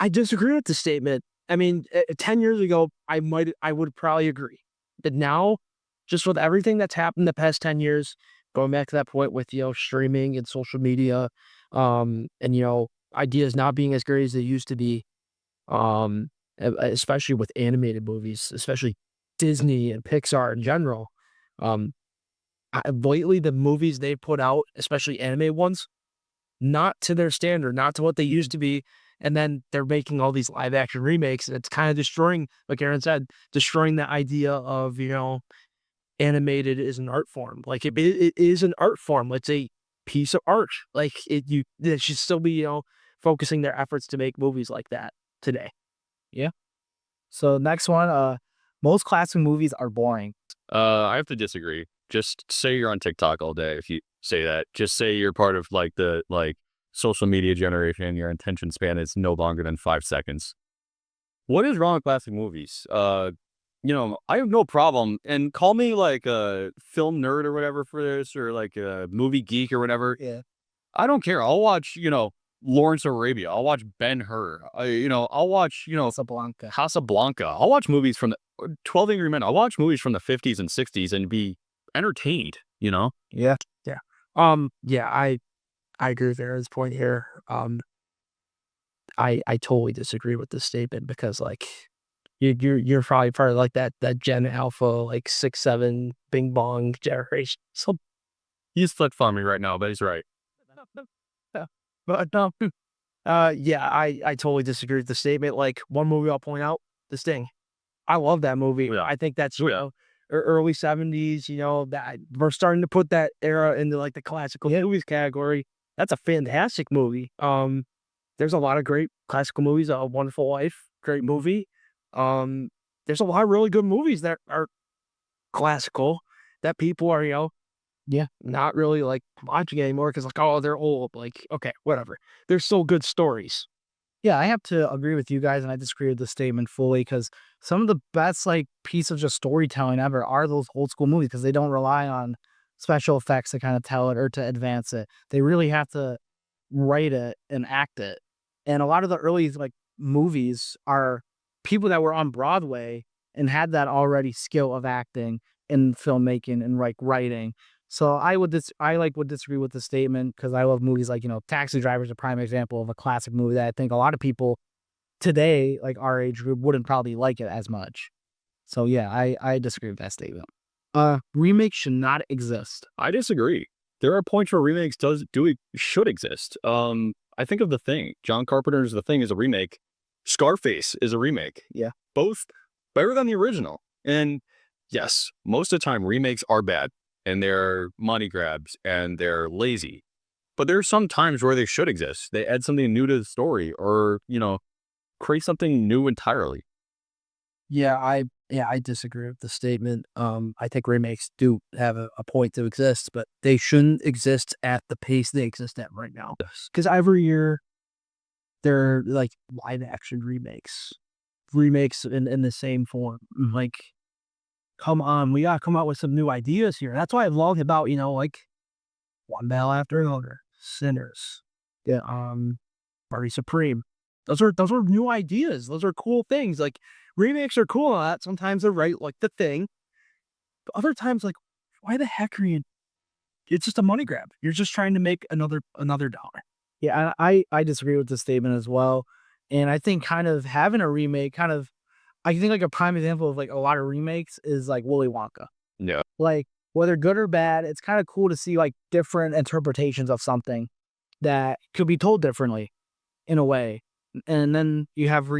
disagree with the statement. I mean, 10 years ago, I would probably agree. But now, just with everything that's happened the past 10 years, going back to that point with, streaming and social media, and, ideas not being as great as they used to be, especially with animated movies, especially Disney and Pixar in general. Lately, the movies they put out, especially animated ones, not to their standard, not to what they used to be. And then they're making all these live action remakes, and it's kind of destroying, like Aaron said, destroying the idea of, animated is an art form. Like it is an art form. It's a piece of art. Like they should still be, focusing their efforts to make movies like that today. Yeah. So next one, most classic movies are boring. I have to disagree. Just say you're on TikTok all day. If you say that, just say you're part of like the social media generation. Your attention span is no longer than 5 seconds. What is wrong with classic movies? I have no problem, and call me like a film nerd or whatever for this, or like a movie geek or whatever. Yeah. I don't care. I'll watch, Lawrence of Arabia. I'll watch Ben-Hur. I'll watch, Casablanca. Casablanca. I'll watch movies from the 12 Angry Men. I'll watch movies from the 50s and 60s and be entertained, Yeah. Yeah. Yeah, I agree with Aaron's point here. I totally disagree with this statement because like you're probably part of like that Gen Alpha like 6, 7 Bing Bong generation. So He's flick farming right now, but he's right. yeah. But yeah, I totally disagree with the statement. Like one movie I'll point out, The Sting. I love that movie. Yeah. I think that's Oh, yeah. early 70s, that we're starting to put that era into like the classical movies category. That's a fantastic movie. There's a lot of great classical movies. A Wonderful Life, great movie. There's a lot of really good movies that are classical that people are, not really like watching anymore because like, oh, they're old. Like, okay, whatever. They're still good stories. Yeah, I have to agree with you guys, and I disagree with the statement fully because some of the best like piece of just storytelling ever are those old school movies because they don't rely on special effects to kind of tell it or to advance it. They really have to write it and act it. And a lot of the early like movies are people that were on Broadway and had that already skill of acting and filmmaking and like writing. So I like would disagree with the statement because I love movies like Taxi Driver is a prime example of a classic movie that I think a lot of people today like our age group wouldn't probably like it as much. So yeah, I disagree with that statement. Remakes should not exist. I disagree. There are points where remakes should exist. I think of The Thing. John Carpenter's The Thing is a remake. Scarface is a remake. Yeah. Both better than the original. And yes, most of the time remakes are bad and they're money grabs and they're lazy. But there are some times where they should exist. They add something new to the story or, create something new entirely. Yeah, I disagree with the statement. I think remakes do have a point to exist, but they shouldn't exist at the pace they exist at right now. Yes. Because every year there are like live action remakes in the same form. Like, come on, we gotta come out with some new ideas here. That's why I love about like One Battle After Another, Sinners, Yeah. Party Supreme. Those are new ideas. Those are cool things. Like remakes are cool and all that. Sometimes they're right, like The Thing. But other times, like, why the heck are you? It's just a money grab. You're just trying to make another dollar. Yeah, I disagree with the statement as well. And I think kind of having a remake I think like a prime example of like a lot of remakes is like Willy Wonka. Yeah. Like whether good or bad, it's kind of cool to see like different interpretations of something that could be told differently in a way. And then you have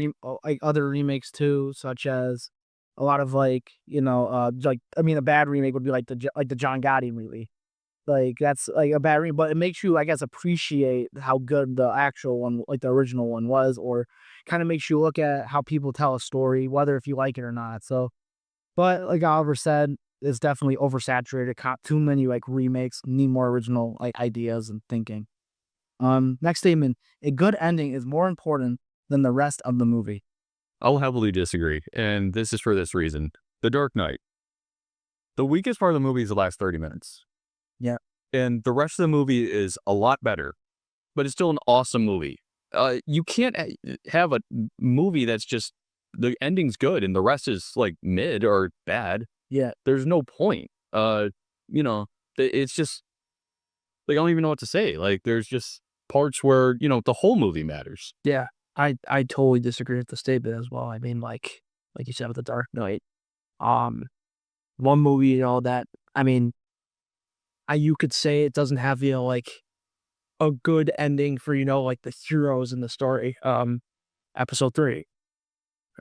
like other remakes too, such as a lot of like, a bad remake would be like the John Gotti movie. Like that's like a bad remake, but it makes you, I guess, appreciate how good the actual one, like the original one was, or kind of makes you look at how people tell a story, whether if you like it or not. So, but like Oliver said, it's definitely oversaturated. Too many like remakes, need more original like ideas and thinking. Next statement: a good ending is more important than the rest of the movie. I'll heavily disagree. And this is for this reason. The Dark Knight. The weakest part of the movie is the last 30 minutes. Yeah. And the rest of the movie is a lot better, but it's still an awesome movie. You can't have a movie that's just the ending's good and the rest is like mid or bad. Yeah. There's no point. It's just like, I don't even know what to say. Like, there's just parts where, the whole movie matters. Yeah, I totally disagree with the statement as well. I mean, like you said with The Dark Knight, one movie, that I mean, you could say it doesn't have like a good ending for like the heroes in the story. Episode 3,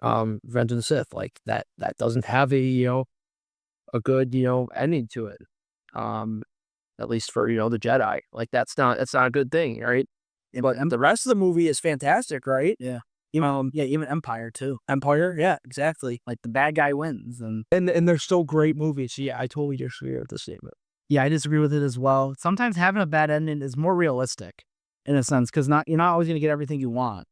Revenge of the Sith, like that doesn't have a a good ending to it. At least for the Jedi, like that's not a good thing, right? But the rest of the movie is fantastic, right? Yeah. Even Empire too. Empire, yeah, exactly. Like the bad guy wins, and They're still great movies. So yeah, I totally disagree with the statement. yeah, I disagree with it as well. Sometimes having a bad ending is more realistic, in a sense, because you're not always gonna get everything you want,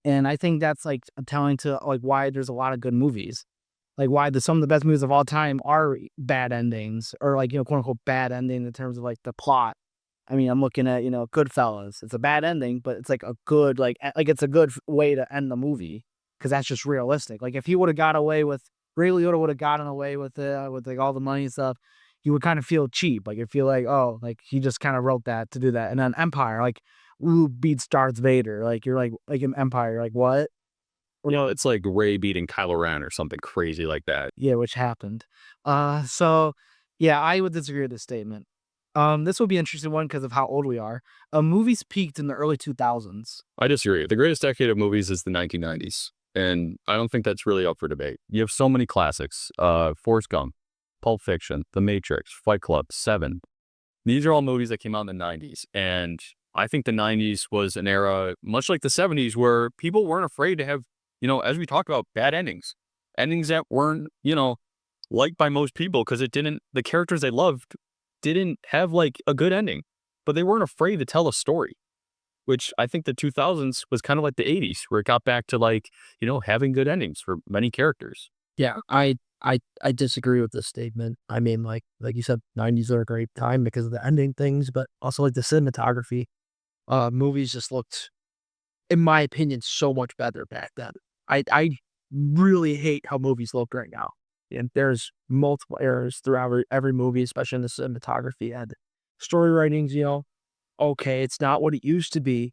and I think that's like telling to like why there's a lot of good movies. like why some of the best movies of all time are bad endings, or like, quote unquote bad ending in terms of like the plot. I mean, I'm looking at, Goodfellas. It's a bad ending, but it's like a good, like it's a good way to end the movie because that's just realistic. Like if he would have got away with, Ray Liotta would have gotten away with it, with like all the money and stuff, you would kind of feel cheap. Like you feel like, oh, like he just kind of wrote that to do that. And then Empire, like who beats Darth Vader? Like you're like in Empire, like what? It's like Ray beating Kylo Ren or something crazy like that. Yeah, which happened. So yeah, I would disagree with this statement. This will be an interesting one because of how old we are. Movies peaked in the early 2000s. I disagree. The greatest decade of movies is the 1990s, and I don't think that's really up for debate. You have so many classics: Forrest Gump, Pulp Fiction, The Matrix, Fight Club, Seven. These are all movies that came out in the 90s, and I think the 90s was an era much like the 70s where people weren't afraid to have, as we talked about, bad endings, endings that weren't, liked by most people because the characters they loved didn't have like a good ending, but they weren't afraid to tell a story, which I think the 2000s was kind of like the 80s where it got back to like, having good endings for many characters. Yeah, I disagree with this statement. I mean, like you said, 90s are a great time because of the ending things, but also like the cinematography. Movies just looked, in my opinion, so much better back then. I really hate how movies look right now. And there's multiple errors throughout every movie, especially in the cinematography and story writings, okay, it's not what it used to be,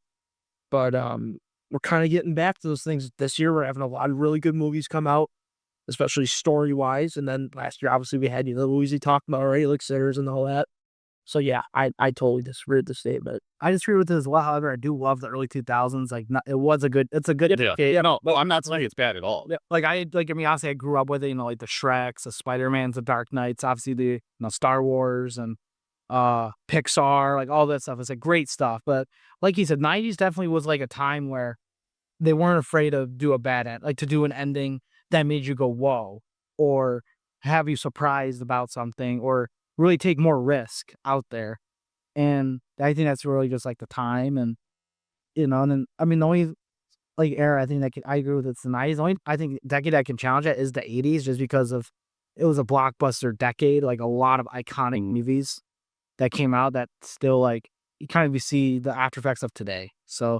but we're kind of getting back to those things this year. We're having a lot of really good movies come out, especially story wise. And then last year, obviously, we had the movies he talked about already, like Sinners and all that. So yeah, I totally disagree with the statement. I disagree with it as well. However, I do love the early 2000s. Like, it's a good decade. Yeah, no, I'm not saying it's bad at all. Yeah, like I mean, honestly, I grew up with it. Like the Shreks, the Spider-Mans, the Dark Knights, obviously the Star Wars and Pixar, like all that stuff. It's like great stuff. But like you said, 90s definitely was like a time where they weren't afraid to do a bad end, like to do an ending that made you go whoa, or have you surprised about something, or really take more risk out there. And I think that's really just like the time, and and then I mean the only like era I think I agree with it's the 90s. The only I think decade I can challenge it is the 80s, just because of it was a blockbuster decade, like a lot of iconic movies that came out that still like you see the after effects of today. So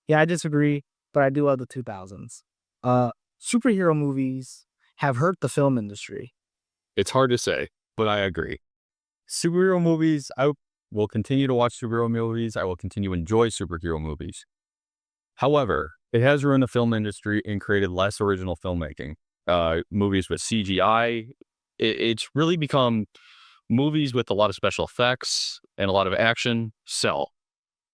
yeah, I disagree, but I do love the 2000s. Superhero movies have hurt the film industry. It's hard to say, but I agree. Superhero movies, I will continue to watch superhero movies. I will continue to enjoy superhero movies. However, it has ruined the film industry and created less original filmmaking. Movies with CGI, it's really become movies with a lot of special effects and a lot of action sell.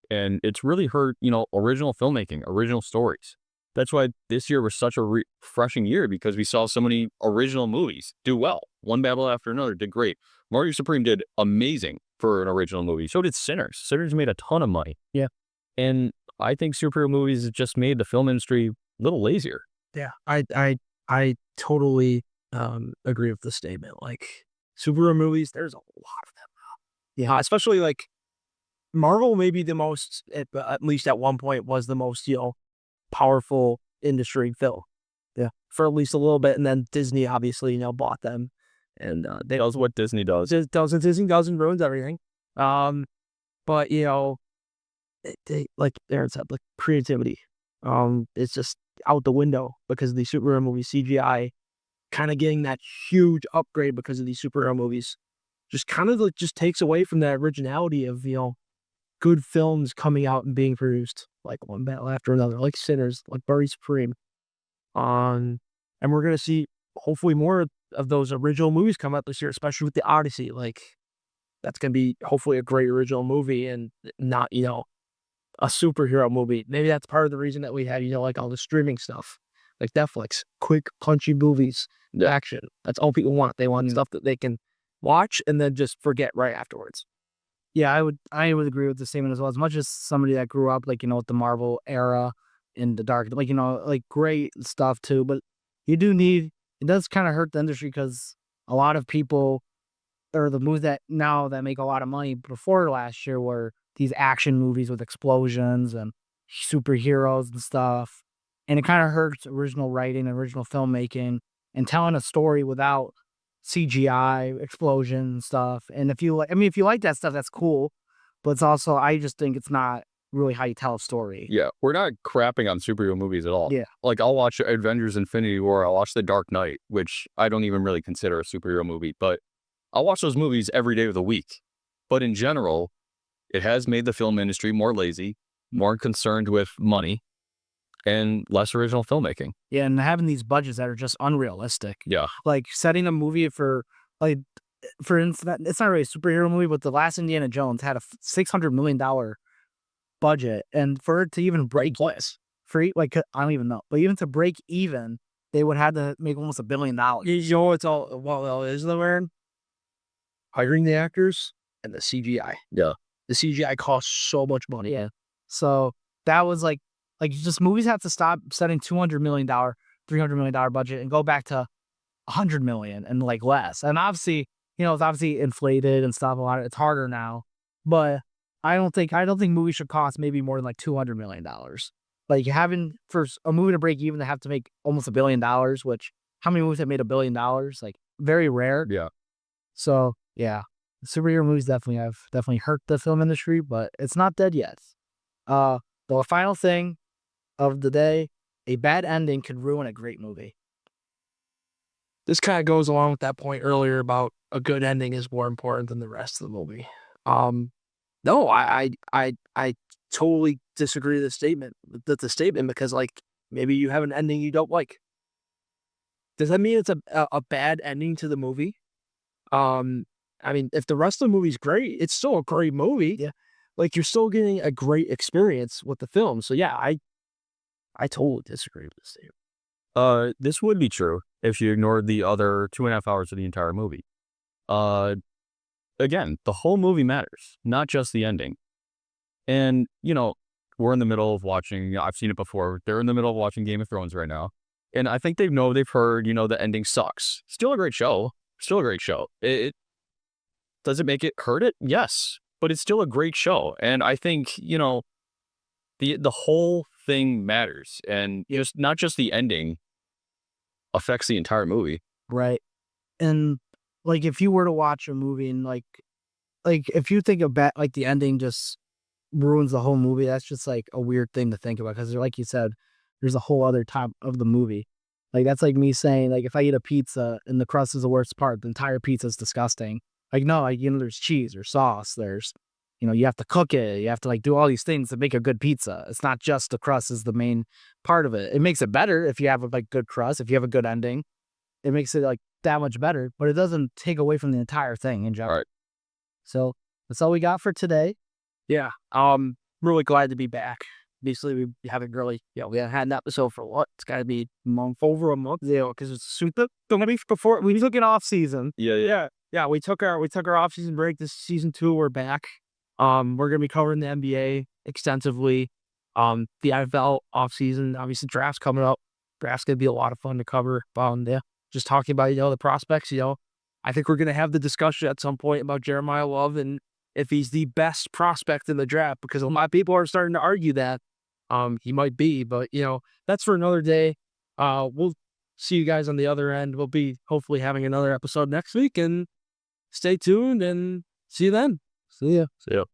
And it's really hurt, original filmmaking, original stories. That's why this year was such a refreshing year, because we saw so many original movies do well. One battle after another did great. Mario Supreme did amazing for an original movie. So did Sinners. Sinners made a ton of money. Yeah. And I think superhero movies have just made the film industry a little lazier. Yeah, I totally agree with the statement. Like superhero movies, there's a lot of them now. Yeah, especially like Marvel, maybe the most, at least at one point, was the most powerful industry film. Yeah, for at least a little bit, and then Disney obviously bought them, and they Does what Disney does. Disney does and ruins everything. But they like Aaron said, like creativity, it's just out the window because of these superhero movies. CGI kind of getting that huge upgrade because of these superhero movies, just kind of like just takes away from that originality of good films coming out and being produced, like one battle after another, like Sinners, like Mario Supreme. And we're gonna see hopefully more of those original movies come out this year, especially with the Odyssey. Like that's gonna be hopefully a great original movie and not a superhero movie. Maybe that's part of the reason that we had like all the streaming stuff, like Netflix, quick punchy movies, action. That's all people want. They want stuff that they can watch and then just forget right afterwards. Yeah, I would agree with the statement as well. As much as somebody that grew up like with the Marvel era in the dark, like like great stuff too, but it does kind of hurt the industry because a lot of people, or the movies that make a lot of money before last year, were these action movies with explosions and superheroes and stuff, and it kind of hurts original writing, original filmmaking, and telling a story without CGI, explosion stuff. And if you if you like that stuff, that's cool. But it's also, I just think it's not really how you tell a story. Yeah, we're not crapping on superhero movies at all. Yeah. Like, I'll watch Avengers Infinity War, I'll watch The Dark Knight, which I don't even really consider a superhero movie, but I'll watch those movies every day of the week. But in general, it has made the film industry more lazy, more concerned with money, and less original filmmaking. Yeah, and having these budgets that are just unrealistic. Yeah. Like setting a movie for instance, it's not really a superhero movie, but the last Indiana Jones had a $600 million budget, and for it to even break like, I don't even know, but even to break even, they would have to make almost $1 billion. You know, it's all is the man hiring the actors and the CGI. Yeah. The CGI costs so much money. Yeah. So that was like just movies have to stop setting $200 million, $300 million budget and go back to $100 million and like less. And obviously, it's obviously inflated and stuff. It's harder now, but I don't think movies should cost maybe more than like $200 million. Like having for a movie to break even, they have to make almost $1 billion, which how many movies have made $1 billion? Like very rare. Yeah. So yeah, superhero movies definitely hurt the film industry, but it's not dead yet. The final thing of the day, a bad ending could ruin a great movie. This kind of goes along with that point earlier about a good ending is more important than the rest of the movie. No, I totally disagree with the statement because like maybe you have an ending you don't like. Does that mean it's a bad ending to the movie? I mean, if the rest of the movie's great, it's still a great movie. Yeah. Like you're still getting a great experience with the film. So yeah, I totally disagree with this statement. This would be true if you ignored the other 2.5 hours of the entire movie. Again, the whole movie matters, not just the ending. And, we're in the middle of watching, I've seen it before, they're in the middle of watching Game of Thrones right now. And I think they've heard, the ending sucks. Still a great show. Does it make it hurt it? Yes. But it's still a great show. And I think, the whole thing matters. And just not just the ending affects the entire movie. Right. And like if you were to watch a movie and like if you think about like the ending just ruins the whole movie, that's just like a weird thing to think about because like you said, there's a whole other type of the movie. Like that's like me saying like if I eat a pizza and the crust is the worst part, the entire pizza is disgusting. Like no, there's cheese or sauce, there's you have to cook it, you have to like do all these things to make a good pizza. It's not just the crust is the main part of it. It makes it better if you have a like good crust, if you have a good ending. It makes it like that much better, but it doesn't take away from the entire thing in general. All right. So that's all we got for today. Yeah. Really glad to be back. Basically, we haven't really, we haven't had an episode for what? It's got to be over a month. Yeah, because it's before we took an off season. Yeah. Yeah. We took our off season break. This season 2, we're back. We're gonna be covering the NBA extensively. The NFL off season, obviously, draft's coming up. Draft's gonna be a lot of fun to cover. Yeah, just talking about the prospects. I think we're gonna have the discussion at some point about Jeremiah Love and if he's the best prospect in the draft because a lot of people are starting to argue that he might be. But that's for another day. We'll see you guys on the other end. We'll be hopefully having another episode next week, and stay tuned and see you then. See ya. See ya.